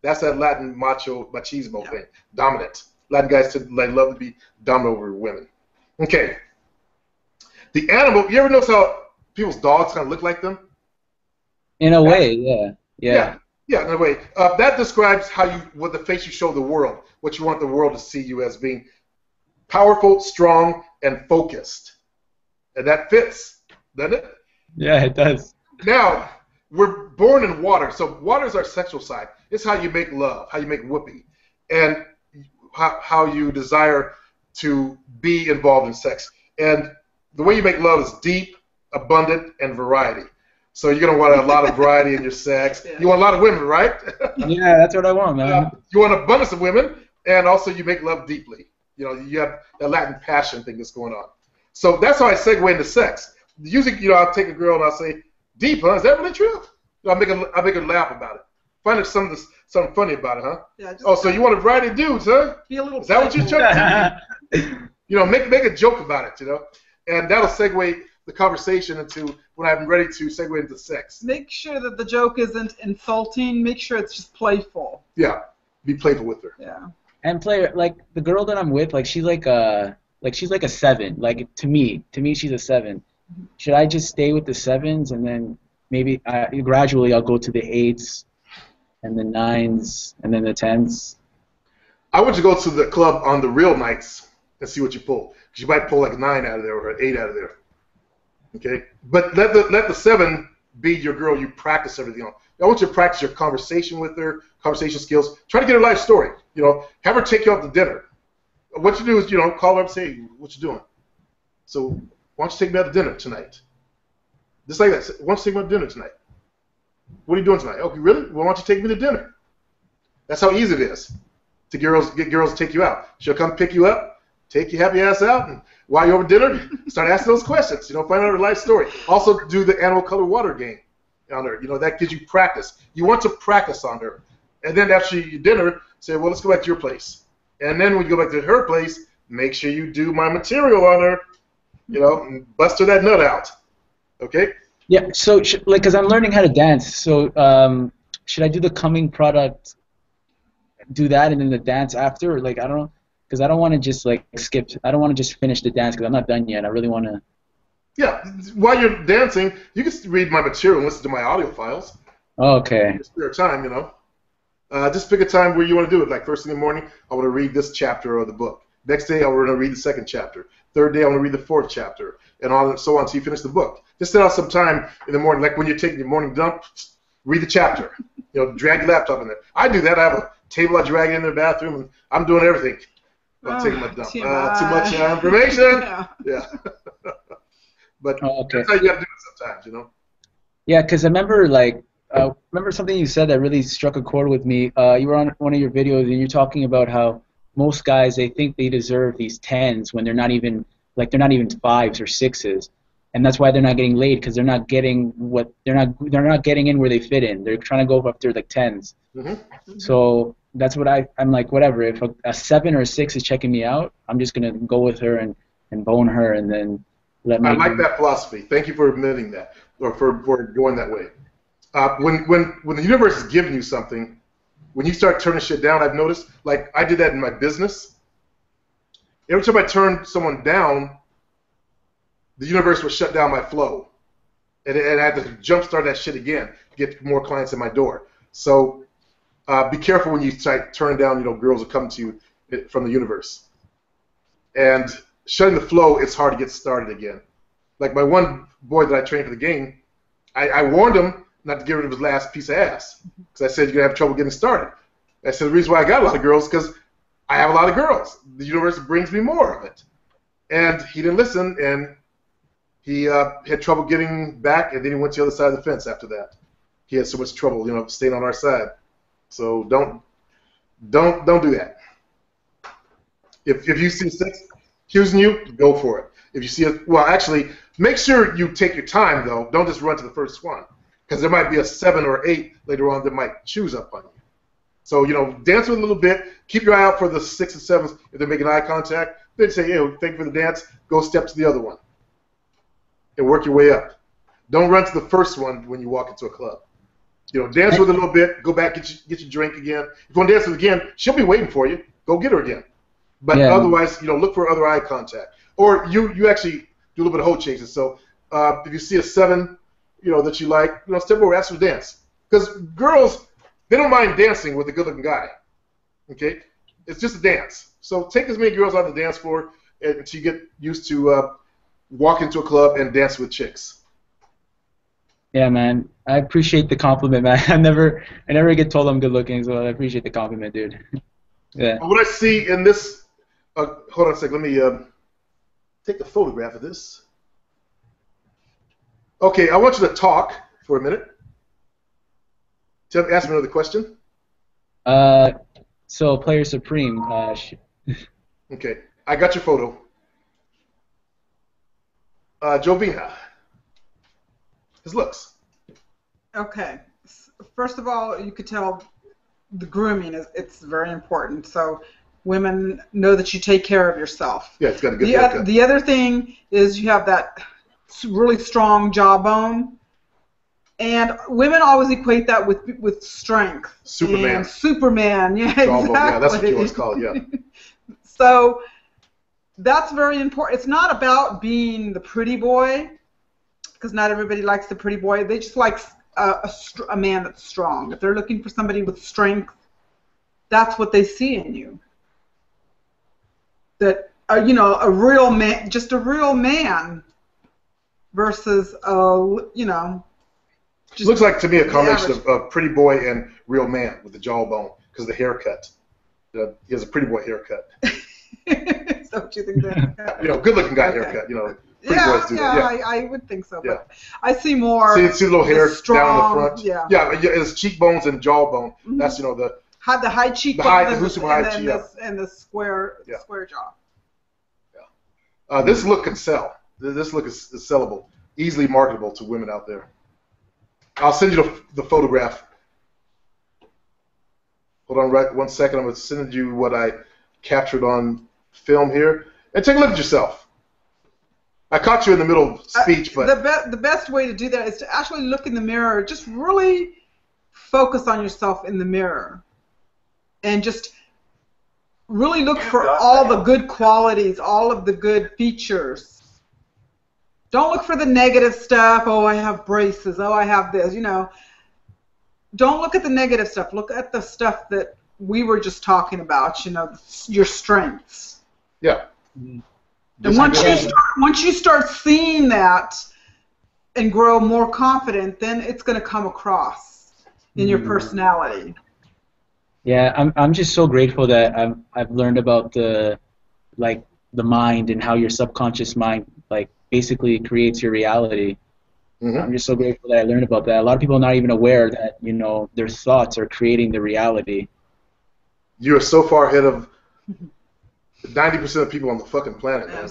That's that Latin machismo thing. Dominant. Latin guys love to be dominant over women. Okay. The animal, you ever notice how people's dogs kind of look like them?
In a way, yeah.
Yeah, in a way. That describes what the face you show the world, what you want the world to see you as being powerful, strong, and focused. And that fits, doesn't it?
Yeah, it does.
Now, we're born in water, so water is our sexual side. It's how you make love, how you make whoopee, and how you desire to be involved in sex. And the way you make love is deep, abundant, and variety. So you're going to want a lot of variety in your sex. Yeah. You want a lot of women, right?
Yeah, that's what I want, man.
You want abundance of women, and also you make love deeply. You know, you have that Latin passion thing that's going on. So that's how I segue into sex. Usually, I'll take a girl and I'll say, "Deep, huh? Is that really true?" I'll make her laugh about it. Find something funny about it, huh? Yeah. So you want a variety of dudes, huh?
Be a little.
Is that what you're trying to do? Make a joke about it, and that'll segue the conversation into when I'm ready to segue into sex.
Make sure that the joke isn't insulting. Make sure it's just playful.
Yeah, be playful with her.
Yeah.
And play like the girl that I'm with, she's like a 7. Like to me, she's a 7. Should I just stay with the 7s and then maybe gradually I'll go to the 8s and the 9s and then the 10s?
I want you to go to the club on the real nights and see what you pull. Because you might pull like a 9 out of there or an 8 out of there. Okay, but let the 7 be your girl you practice everything on. I want you to practice your conversation with her, conversation skills. Try to get her life story. Have her take you out to dinner. What you do is, call her up and say, "Hey, what you doing? So why don't you take me out to dinner tonight?" Just like that. Why don't you take me out to dinner tonight? What are you doing tonight? Okay, really? Well, why don't you take me to dinner? That's how easy it is to get girls to take you out. She'll come pick you up, take your happy ass out, and while you're over dinner, start asking those questions. Find out her life story. Also, do the animal color water game on her. That gives you practice. You want to practice on her, and then after your dinner, say, "Well, let's go back to your place." And then when you go back to her place, make sure you do my material on her. And bust her that nut out. Okay?
Yeah. So, because I'm learning how to dance, so should I do the coming product, do that, and then the dance after? I don't know. Because I don't want to just skip. I don't want to just finish the dance because I'm not done yet. I really want to.
Yeah, while you're dancing, you can read my material and listen to my audio files.
Okay. In
your spare time, just pick a time where you want to do it. Like first thing in the morning, I want to read this chapter of the book. Next day, I want to read the 2nd chapter. Third day, I want to read the 4th chapter, and on and so on until you finish the book. Just set out some time in the morning, like when you're taking your morning dump. Read the chapter. Drag your laptop in there. I do that. I have a table I drag in the bathroom, and I'm doing everything. I'm taking my dump. Too much information. Yeah. But that's how you got to do it sometimes,
Yeah, because I remember remember something you said that really struck a chord with me. You were on one of your videos and you're talking about how most guys, they think they deserve these 10s when they're not even 5s or 6s, and that's why they're not getting laid because they're not getting they're not getting in where they fit in. They're trying to go after 10s. Mm-hmm. So that's what I'm like, whatever. If a 7 or a 6 is checking me out, I'm just gonna go with her and bone her and then let me.
I like that philosophy. Thank you for admitting that, or for going that way. When the universe is giving you something, when you start turning shit down, I've noticed, I did that in my business. Every time I turned someone down, the universe would shut down my flow, and I had to jumpstart that shit again to get more clients in my door. So be careful when you start turning down, girls that come to you from the universe. And shutting the flow, it's hard to get started again. Like my one boy that I trained for the game, I warned him not to get rid of his last piece of ass because I said you're gonna have trouble getting started. I said the reason why I got a lot of girls because I have a lot of girls. The universe brings me more of it. And he didn't listen, and he had trouble getting back, and then he went to the other side of the fence after that. He had so much trouble, staying on our side. So don't do that. If you see sex accusing you, go for it. If you see it, well, actually, make sure you take your time though. Don't just run to the first one, because there might be a 7 or 8 later on that might choose up on you. So dance with a little bit. Keep your eye out for the 6 and 7s if they're making eye contact. Then say, hey, thank you for the dance. Go step to the other one, and work your way up. Don't run to the first one when you walk into a club. Dance with a little bit. Go back, get your drink again. If you want to dance with her again, she'll be waiting for you. Go get her again. But otherwise, look for other eye contact. Or you actually do a little bit of hoe chasing. So if you see a 7, that you like, step over, ask her to dance. Because girls, they don't mind dancing with a good-looking guy. Okay, it's just a dance. So take as many girls on the dance floor until you get used to walk into a club and dance with chicks.
Yeah, man. I appreciate the compliment, man. I never get told I'm good looking, so I appreciate the compliment, dude. Yeah.
What I see in this, hold on a second. Let me take a photograph of this. Okay, I want you to talk for a minute. Ask me another question.
So Player Supreme.
Okay, I got your photo. Jovina. His looks.
Okay. First of all, you could tell the grooming it's very important. So women know that you take care of yourself.
Yeah, it's got a good haircut.
The other thing is you have that really strong jawbone. And women always equate that with strength.
Superman.
And Superman, yeah,
jawbone,
exactly.
Yeah, that's what you always call it, yeah.
So that's very important. It's not about being the pretty boy, because not everybody likes the pretty boy. They just like a man that's strong. If they're looking for somebody with strength, that's what they see in you. That a real man, just a real man, versus just
looks like to me a combination of pretty boy and real man with the jawbone because of the haircut. He has a pretty boy haircut.
Is that what you think?
Good-looking guy haircut. Pretty boys do that.
I would think so.
Yeah.
But I see more.
See the little hair
strong,
down the front.
Yeah.
His cheekbones and jawbone.
Mm-hmm.
That's
the high cheekbone and the square jaw.
Yeah. This look can sell. This look is sellable, easily marketable to women out there. I'll send you the photograph. Hold on, right 1 second. I'm going to send you what I captured on film here, and take a look at yourself. I caught you in the middle of speech, but
the best way to do that is to actually look in the mirror. Just really focus on yourself in the mirror, and just really look for all the good qualities, all of the good features. Don't look for the negative stuff. Oh, I have braces. Oh, I have this. Don't look at the negative stuff. Look at the stuff that we were just talking about. Your strengths.
Yeah.
And once you start seeing that and grow more confident, then it's going to come across in your personality.
Yeah, I'm just so grateful that I've learned about the mind and how your subconscious mind basically creates your reality. Mm-hmm. I'm just so grateful that I learned about that. A lot of people are not even aware that their thoughts are creating the reality.
You are so far ahead of 90% of people on the fucking planet, man.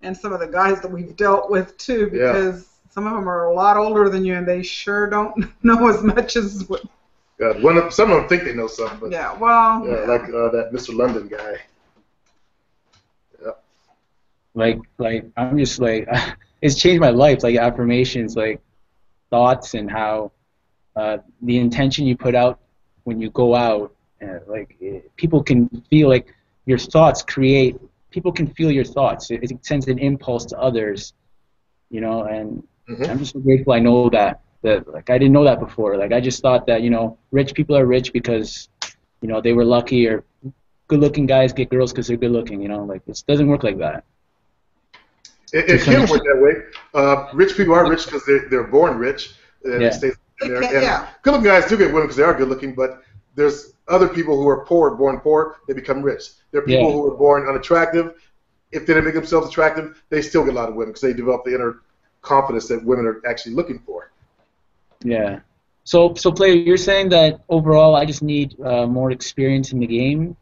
And some of the guys that we've dealt with too, because some of them are a lot older than you, and they sure don't know as much as what.
God, some of them think they know something, but like that Mr. London guy.
I'm just it's changed my life. Affirmations, thoughts, and how the intention you put out when you go out, people can feel your thoughts create. People can feel your thoughts. It sends an impulse to others, and I'm just so grateful I know that I didn't know that before. I just thought that rich people are rich because they were lucky, or good-looking guys get girls because they're good-looking. It doesn't work like that.
It can work that way. Rich people are rich because they're born rich. They stay there. And good-looking guys do get women because they are good-looking, but there's other people who are born poor, they become rich. There are people who are born unattractive, if they didn't make themselves attractive, they still get a lot of women because they develop the inner confidence that women are actually looking for.
Yeah. So player, you're saying that overall I just need more experience in the game,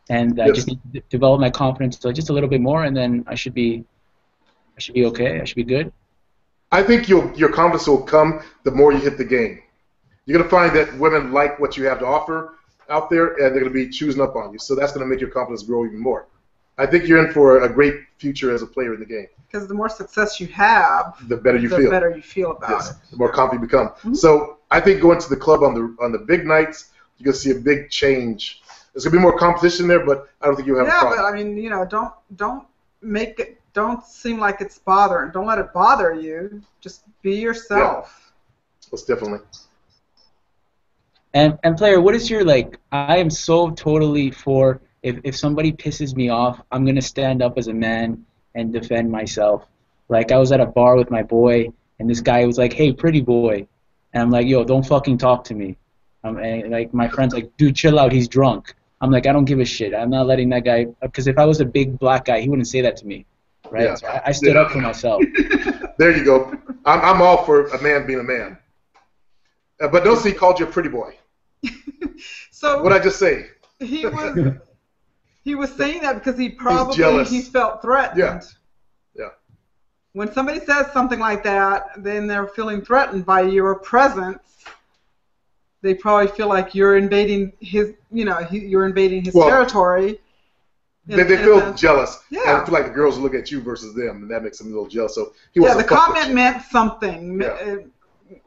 and I just need to develop my confidence just a little bit more, and then I should be okay. I should be good.
I think your confidence will come the more you hit the game. You're going to find that women like what you have to offer out there, and they're going to be choosing up on you. So that's going to make your confidence grow even more. I think you're in for a great future as a player in the game.
Because the more success you have,
the better you feel.
The better you feel about it.
The more confident you become. Mm-hmm. So I think going to the club on the big nights, you're going to see a big change. There's going to be more competition there, but I don't think you'll have a problem.
Yeah, but I mean, don't seem like it's bothering. Don't let it bother you. Just be yourself.
Yeah. Most definitely.
And player, what is your I am so totally for if somebody pisses me off, I'm gonna stand up as a man and defend myself. Like I was at a bar with my boy, and this guy was like, "Hey, pretty boy," and I'm like, "Yo, don't fucking talk to me." And my friend's like, "Dude, chill out. He's drunk." I'm like, "I don't give a shit. I'm not letting that guy." Because if I was a big black guy, he wouldn't say that to me, right?
Yeah.
So I stood up for myself.
There you go. I'm all for a man being a man. But notice he called you a pretty boy.
So
what'd I just say?
He was saying that because he felt threatened.
Yeah.
When somebody says something like that, then they're feeling threatened by your presence. They probably feel like you're invading his, you're invading his territory.
They feel jealous. Yeah. And feel like the girls look at you versus them, and that makes them a little jealous. So
the comment meant something.
Yeah.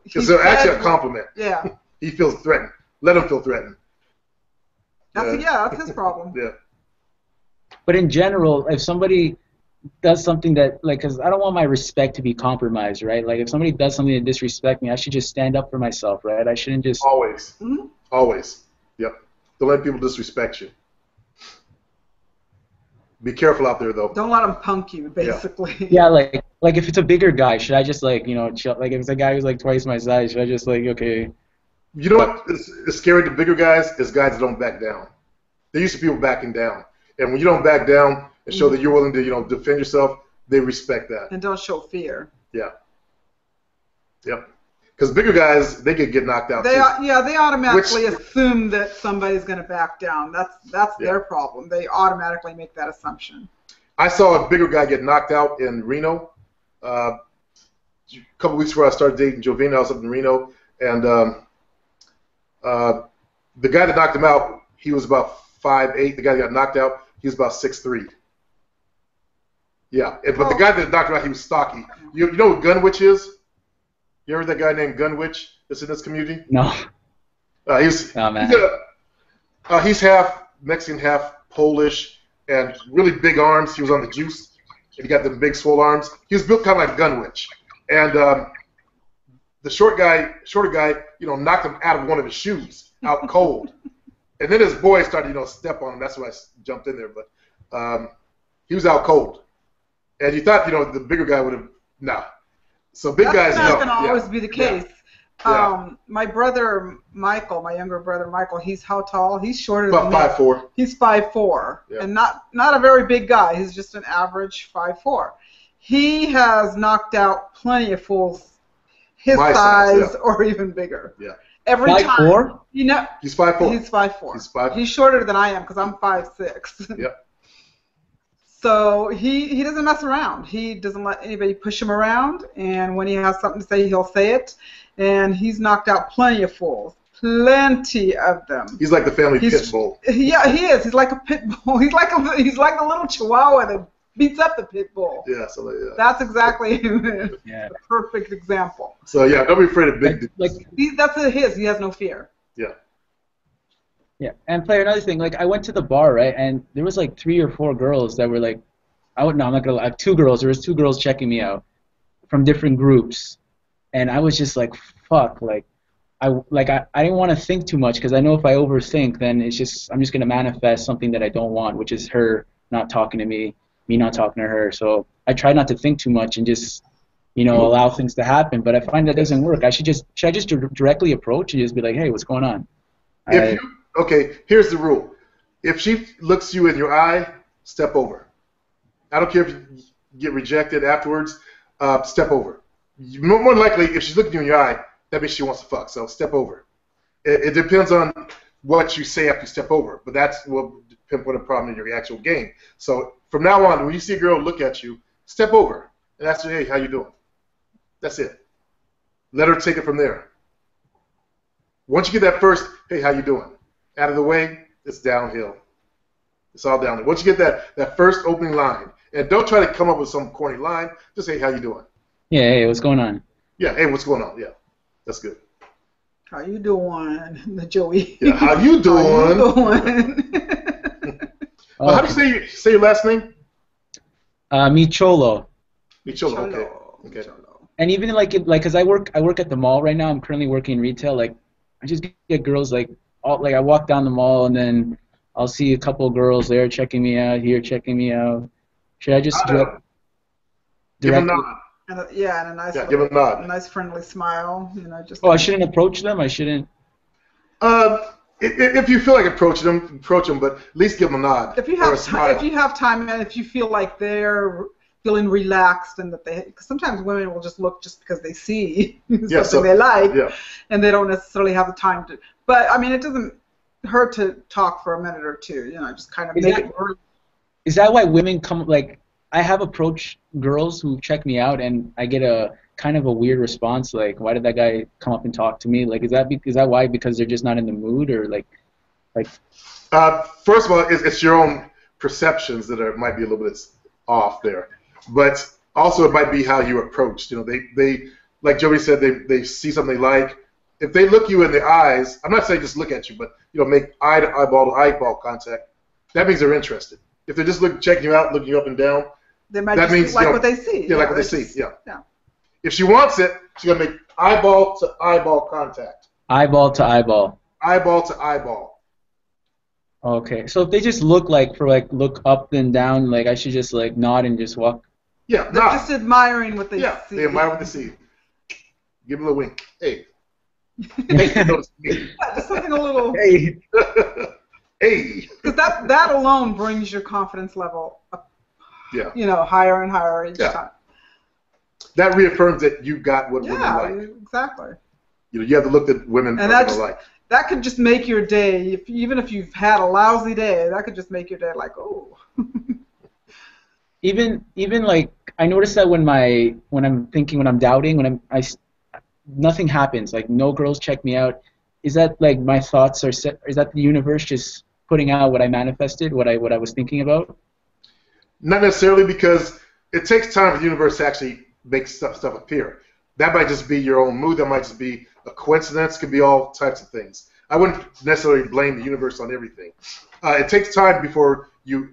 Because they're actually a compliment.
Yeah.
He feels threatened. Let him feel threatened.
That's his problem.
Yeah.
But in general, if somebody does something that, because I don't want my respect to be compromised, right? Like, if somebody does something to disrespect me, I should just stand up for myself, right? I shouldn't just...
Always. Mm-hmm. Always. Yep. Don't let people disrespect you. Be careful out there, though.
Don't let them punk you, basically.
Yeah, like if it's a bigger guy, should I just, chill? Like, if it's a guy who's, twice my size, should I just, okay...
You know what is scary to bigger guys is guys that don't back down. They're used to people backing down. And when you don't back down and show that you're willing to, defend yourself, they respect that.
And don't show fear.
Yeah. Yep. Because bigger guys, they get knocked out
too. They automatically assume that somebody's going to back down. That's their problem. They automatically make that assumption.
I saw a bigger guy get knocked out in Reno. A couple weeks before I started dating Jovina, I was up in Reno, and the guy that knocked him out, he was about 5'8". The guy that got knocked out, he was about 6'3". Yeah, but the guy that knocked him out, he was stocky. You know what Gunwich is? You ever heard that guy named Gunwich that's in this community?
No.
He's half Mexican, half Polish, and really big arms. He was on the juice, and he got the big swole arms. He was built kind of like Gunwich. And the shorter guy, knocked him out of one of his shoes, out cold. And then his boy started, step on him. That's why I jumped in there. But he was out cold. And you thought, the bigger guy would have, no. So big guys,
that's not going to always be the case.
Yeah.
My brother Michael, my younger brother Michael, he's how tall? He's shorter than me.
About 5'4".
He's 5'4", and not a very big guy. He's just an average 5'4". He has knocked out plenty of fools his size or even bigger.
Yeah.
Every
5'4"?
time.
He's 5'4".
He's 5'4".
He's 5'4".
He's shorter than I am because I'm 5'6".
Yep.
So he doesn't mess around. He doesn't let anybody push him around, and when he has something to say, he'll say it. And he's knocked out plenty of fools, plenty of them.
He's like the family pit bull.
Yeah, he is. He's like a pit bull. He's like a little chihuahua that beats up the pit bull.
Yeah,
That's exactly the perfect example.
So don't be afraid of big dudes.
That's his. He has no fear.
Yeah.
Yeah, and player, another thing, I went to the bar, right, and there was 3 or 4 girls that were I'm not gonna lie, 2 girls. There was 2 girls checking me out from different groups, and I was just fuck, I didn't want to think too much because I know if I overthink, then I'm just gonna manifest something that I don't want, which is her not talking to me not talking to her. So I try not to think too much and just allow things to happen. But I find that doesn't work. Should I just directly approach and just be like, hey, what's going on?
Okay, here's the rule. If she looks you in your eye, step over. I don't care if you get rejected afterwards. Step over. More than likely, if she's looking you in your eye, that means she wants to fuck. So step over. It depends on what you say after you step over, but that's what put a problem in your actual game. So from now on, when you see a girl look at you, step over and ask her, hey, how you doing? That's it. Let her take it from there. Once you get that first, hey, how you doing? Out of the way, it's downhill. It's all downhill. Once you get that first opening line, and don't try to come up with some corny line, just say, how you doing?
Yeah, hey, what's going on?
Yeah, hey, what's going on? Yeah, that's good.
How you doing, the Joey?
Yeah, how you doing?
How you doing?
How do you say your last name?
Micholo.
Micholo. Okay.
And even cause I work at the mall right now. I'm currently working in retail. Like, I just get girls I walk down the mall and then I'll see a couple of girls there checking me out, here checking me out. Should I just
give them a nod?
And a nice
give them a nod.
A nice friendly smile. Just.
Oh, I shouldn't approach them. I shouldn't.
If you feel like approach them, but at least give them a nod.
If you have time, and if you feel like they're feeling relaxed and that because sometimes women will just look just because they see something they like, and they don't necessarily have the time to. But I mean, it doesn't hurt to talk for a minute or two. Just kind of make it work.
Is that why women come? Like, I have approached girls who check me out, and I get a kind of a weird response. Like, why did that guy come up and talk to me? Like, is that why? Because they're just not in the mood, or like.
First of all, it's your own perceptions that might be a little bit off there, but also it might be how you approached. They like Joey said, they see something they like. If they look you in the eyes, I'm not saying just look at you, but make eye to eyeball contact. That means they're interested. If they're just checking you out, looking you up and down,
they might that means like what they see.
Yeah, like what they see. Yeah. If she wants it, she's gonna make eyeball to eyeball contact.
Eyeball to eyeball.
Eyeball to eyeball.
Okay, so if they just look up and down, I should just nod and just walk.
Yeah,
they're just admiring what they see.
Yeah, they admire what they see. Give them a wink. Hey.
Just something a little.
Hey. Hey.
Because that alone brings your confidence level up.
Yeah.
Higher and higher each time.
That reaffirms that you got what women like.
Yeah, exactly.
You have to look at women
and that could just make your day. Even if you've had a lousy day, that could just make your day oh.
even I notice that when I'm doubting, nothing happens. No girls check me out. Is that my thoughts are set? Is that the universe just putting out what I manifested, what I was thinking about?
Not necessarily, because it takes time for the universe to actually make stuff appear. That might just be your own mood. That might just be a coincidence. It could be all types of things. I wouldn't necessarily blame the universe on everything. It takes time before you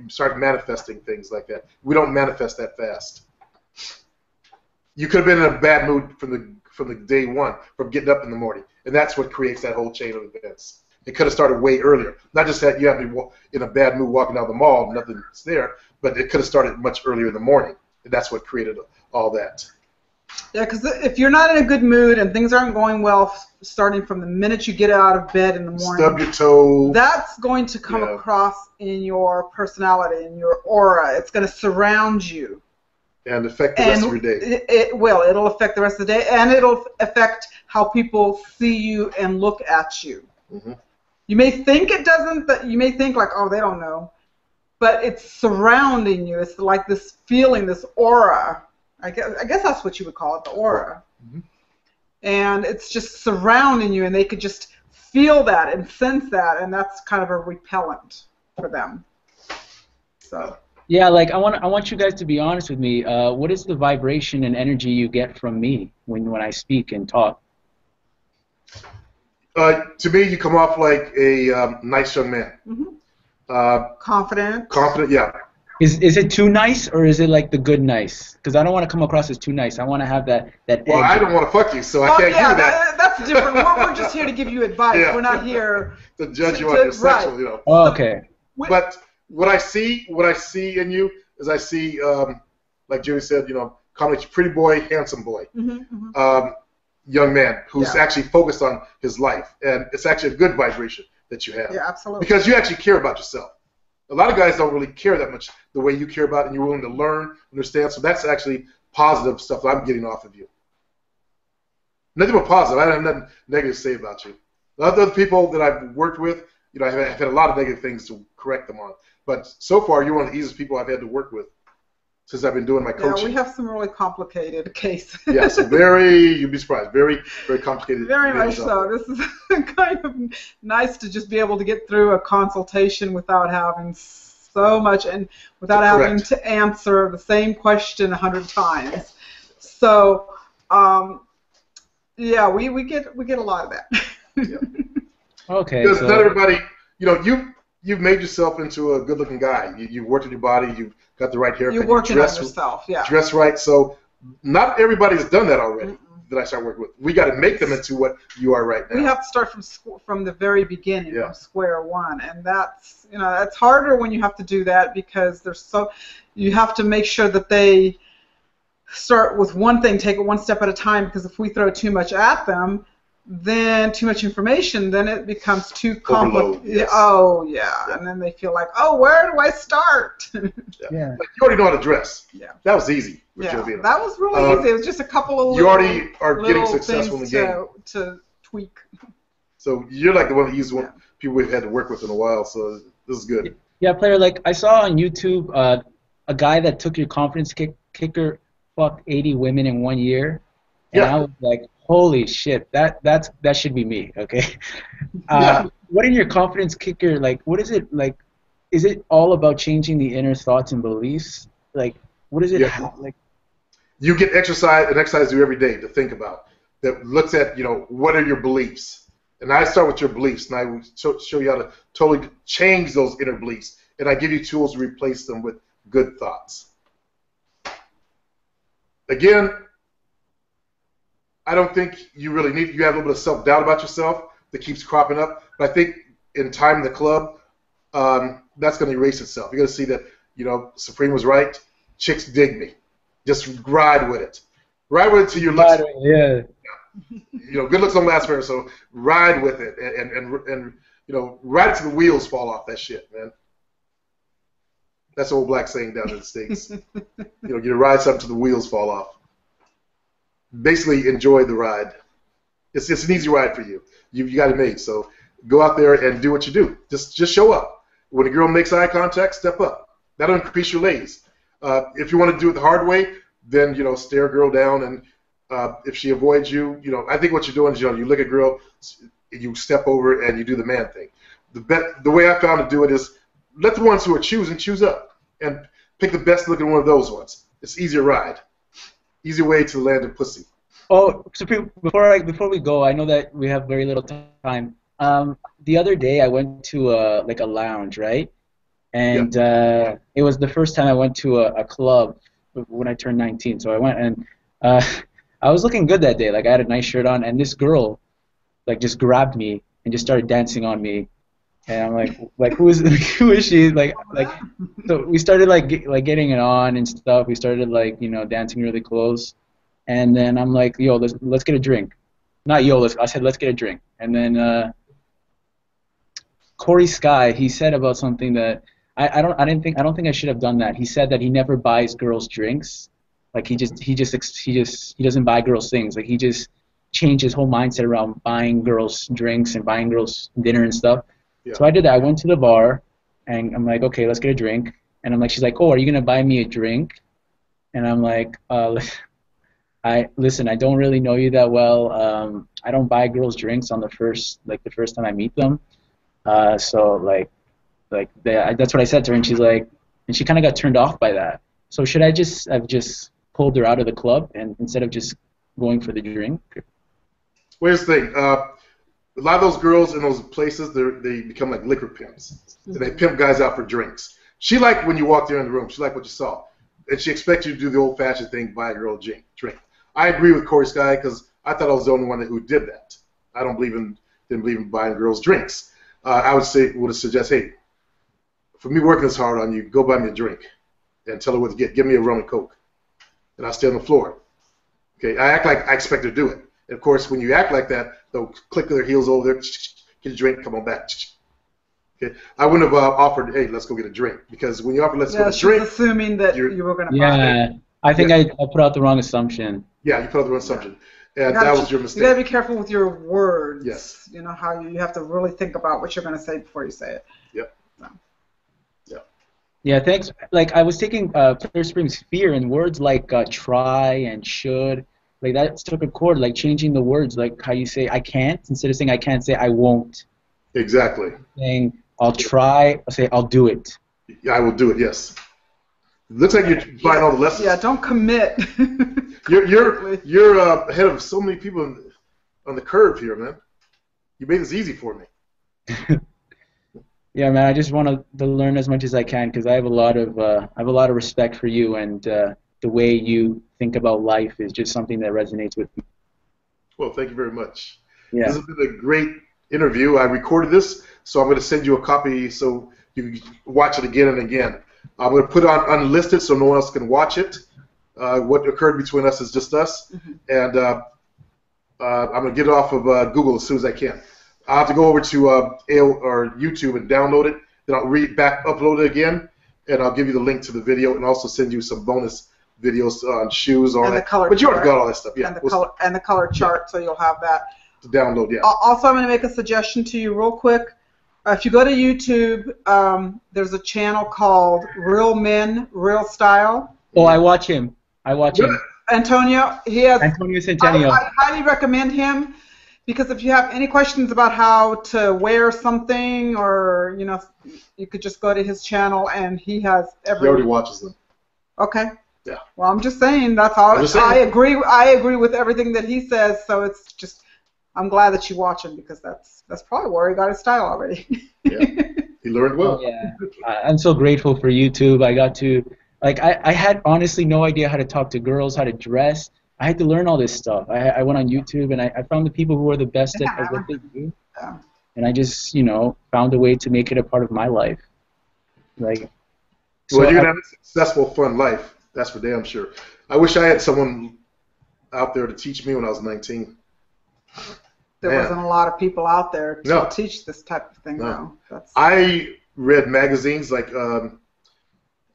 start manifesting things like that. We don't manifest that fast. You could have been in a bad mood from the day one, from getting up in the morning, and that's what creates that whole chain of events. It could have started way earlier. Not just that you have to be in a bad mood walking down the mall, nothing's there, but it could have started much earlier in the morning, and that's what created all that.
Yeah, because if you're not in a good mood and things aren't going well, starting from the minute you get out of bed in the morning,
stub your toe.
That's going to come across in your personality, in your aura. It's going to surround you.
And affect the rest of your day.
It will. It'll affect the rest of the day, and it'll affect how people see you and look at you.
Mm-hmm.
You may think it doesn't, but you may think oh, they don't know. But it's surrounding you. It's like this feeling, this aura. I guess that's what you would call it, the aura.
Mm-hmm.
And it's just surrounding you, and they could just feel that and sense that, and that's kind of a repellent for them. So.
Yeah, I want you guys to be honest with me. What is the vibration and energy you get from me when I speak and talk?
To me, you come off like a nice young man.
Mm-hmm. Confident.
Confident, yeah.
Is it too nice, or is it the good nice? Because I don't want to come across as too nice. I want to have that edge.
Well, I don't want to fuck you, so I can't give you that.
That's different. We're just here to give you advice. Yeah. We're not here
to judge you on your sexual,
Oh, okay.
But what I see in you is I see, like Joey said, kind of pretty boy, handsome boy, young man who's actually focused on his life, and it's actually a good vibration that you have.
Yeah, absolutely.
Because you actually care about yourself. A lot of guys don't really care that much the way you care about it, and you're willing to learn, understand. So that's actually positive stuff that I'm getting off of you. Nothing but positive. I don't have nothing negative to say about you. The other people that I've worked with, you know, I've had a lot of negative things to correct them on. But so far, you're one of the easiest people I've had to work with since I've been doing my coaching.
Yeah, we have some really complicated cases.
Yeah, so you'd be surprised, very, very complicated.
Very much so. This is kind of nice to just be able to get through a consultation without having so much and without having to answer the same question 100 times. So, yeah, we get a lot of that.
Yeah.
Okay.
Because
so
not everybody, you know, you've made yourself into a good-looking guy. You've worked on your body. You've got the right haircut.
You're working on yourself, yeah.
Dress right. So not everybody's done that already. That I start working with. We got to make them into what you are right now.
We have to start from the very beginning,
Yeah.
from square one, and that's that's harder when you have to do that because you have to make sure that they start with one thing, take it one step at a time. Because if we throw too much at them, then too much information, then it becomes too complicated.
Yes.
Oh yeah, and then they feel like, oh, where do I start?
yeah.
Like, you already know how to dress.
Yeah.
That was easy.
Yeah, that was really easy. It was just a couple of
you already are getting successful in the
things
game.
to tweak.
So you're like the one easiest one people we've had to work with in a while. So this is good.
Yeah, player. Like I saw on YouTube a guy that took your confidence kicker fucked 80 women in 1 year, and I was like, holy shit, that should be me. Okay. What in your confidence kicker, like, what is it like? Is it all about changing the inner thoughts and beliefs? Like, what is it like?
You get exercise to do every day to think about that looks at, what are your beliefs? And I start with your beliefs, and I will show you how to totally change those inner beliefs. And I give you tools to replace them with good thoughts. Again, I don't think you really need, you have a little bit of self-doubt about yourself that keeps cropping up. But I think in time in the club, that's going to erase itself. You're going to see that, Supreme was right. Chicks dig me. Just ride with it. Ride with it till your looks.
Yeah.
Good looks don't last forever, so ride with it and ride it till the wheels fall off that shit, man. That's old black saying down in the States. You ride something till the wheels fall off. Basically, enjoy the ride. It's an easy ride for you. You got it made. So go out there and do what you do. Just show up. When a girl makes eye contact, step up. That'll increase your lays. If you want to do it the hard way, then stare a girl down, and if she avoids you, I think what you're doing is you look at a girl, you step over, and you do the man thing. The way I found to do it is let the ones who are choosing choose up, and pick the best looking one of those ones. It's easier ride, easier way to land a pussy.
Oh, Supreme, before we go, I know that we have very little time. The other day I went to a lounge, right? And it was the first time I went to a club when I turned 19. So I went, and I was looking good that day. Like, I had a nice shirt on, and this girl just grabbed me and just started dancing on me. And I'm like who is she? So we started getting it on and stuff. We started dancing really close. And then I'm like, yo, let's get a drink. Not yo, I said let's get a drink. And then Corey Sky, he said about something that I don't think I should have done that. He said that he never buys girls drinks. Like he doesn't buy girls things. Like he just changed his whole mindset around buying girls drinks and buying girls dinner and stuff. Yeah. So I did that. I went to the bar, and I'm like, okay, let's get a drink. And I'm like, she's like, oh, are you gonna buy me a drink? And I'm like, listen, I don't really know you that well. I don't buy girls drinks on the first time I meet them. So that's what I said to her, and she's like, and she kind of got turned off by that. So should I have just pulled her out of the club and instead of just going for the drink?
Well, here's the thing. A lot of those girls in those places, they become like liquor pimps. And they pimp guys out for drinks. She liked when you walked in the room. She liked what you saw. And she expects you to do the old-fashioned thing, buy a girl a drink. I agree with Corey Sky because I thought I was the only one who did that. I didn't believe in buying girls drinks. I would suggest, hey, for me working this hard on you, go buy me a drink and tell her what to get. Give me a rum and Coke. And I'll stay on the floor. Okay, I act like I expect her to do it. And of course, when you act like that, they'll click their heels over there, get a drink, come on back. Okay, I wouldn't have offered, hey, let's go get a drink, because when you offer let's go get a drink,
assuming that you were going to buy it.
Yeah, I think I put out the wrong assumption.
Yeah, you put out the wrong assumption, and that was your mistake.
You got to be careful with your words.
Yes.
You know how you have to really think about what you're going to say before you say it.
Yep.
So.
Yep.
Yeah, thanks. Like I was taking Clear Springs Fear, and words like try and should, like that struck a chord. Like changing the words, like how you say I can't, instead of saying I can't, say I won't.
Exactly.
Saying I'll try, I'll say I'll do it.
Yeah, I will do it. Yes. Looks like you're applying all the lessons.
Yeah, don't commit.
You're ahead of so many people on the curve here, man. You made this easy for me.
Yeah, man. I just want to learn as much as I can because I have a lot of respect for you, and the way you think about life is just something that resonates with me.
Well, thank you very much.
Yeah.
This has been a great interview. I recorded this, so I'm going to send you a copy so you can watch it again and again. I'm going to put it on unlisted so no one else can watch it. What occurred between us is just us, and I'm going to get it off of Google as soon as I can. I'll have to go over to or YouTube and download it. Then I'll upload it again, and I'll give you the link to the video and also send you some bonus videos on shoes, all that. But you already got all that stuff, yeah.
And the color chart, so you'll have that.
To download, yeah.
Also, I'm going to make a suggestion to you real quick. If you go to YouTube, there's a channel called Real Men, Real Style.
Oh, I watch him.
Antonio, he has.
Antonio Centennial.
I highly recommend him because if you have any questions about how to wear something, or you could just go to his channel and he has every.
He already watches them.
Okay.
Yeah.
Well, I'm just saying that's all. I agree with everything that he says. So it's just. I'm glad that you watch him because that's probably where he got his style already.
Yeah, he learned well.
Oh, yeah, I'm so grateful for YouTube. I got to, I had honestly no idea how to talk to girls, how to dress. I had to learn all this stuff. I went on YouTube and I found the people who are the best at what they do, and I just found a way to make it a part of my life. Well,
you're gonna have a successful, fun life. That's for damn sure. I wish I had someone out there to teach me when I was 19.
There wasn't a lot of people out there to teach this type of thing, though.
I read magazines like I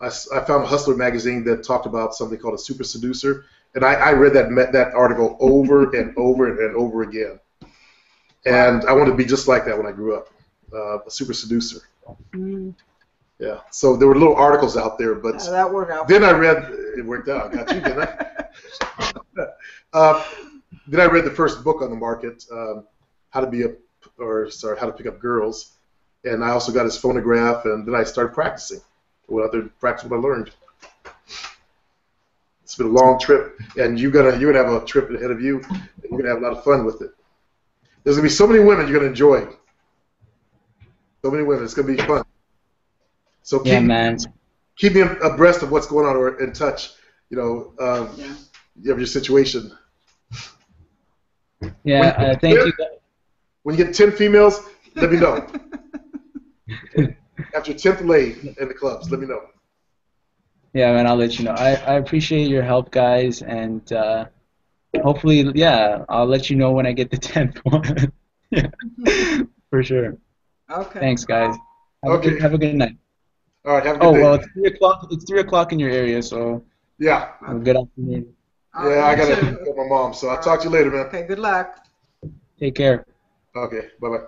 found a Hustler magazine that talked about something called a super seducer, and I read that article over and over and over again. And I wanted to be just like that when I grew up, a super seducer.
Mm.
Yeah. So there were little articles out there, but
that worked out.
Then I read it worked out. Got you, didn't I? Then I read the first book on the market, how to pick up girls, and I also got his phonograph, and then I started practicing. I went out there to practice what I learned. It's been a long trip, and you're gonna have a trip ahead of you, and you're gonna have a lot of fun with it. There's gonna be so many women you're gonna enjoy. So many women, it's gonna be fun. So keep me abreast of what's going on or in touch, of your situation.
Yeah, thank you.
When you get 10 females, let me know. After 10th lay in the clubs, let me know.
Yeah, man, I'll let you know. I appreciate your help, guys, and hopefully, I'll let you know when I get the 10th one. Yeah, for sure.
Okay.
Thanks, guys. Have a good night.
All right, have a good day.
Well, it's 3:00. It's 3:00 in your area, so.
Yeah.
Good afternoon.
Yeah, I gotta pick up my mom, so I'll talk to you later, man.
Okay, good luck.
Take care.
Okay, bye-bye.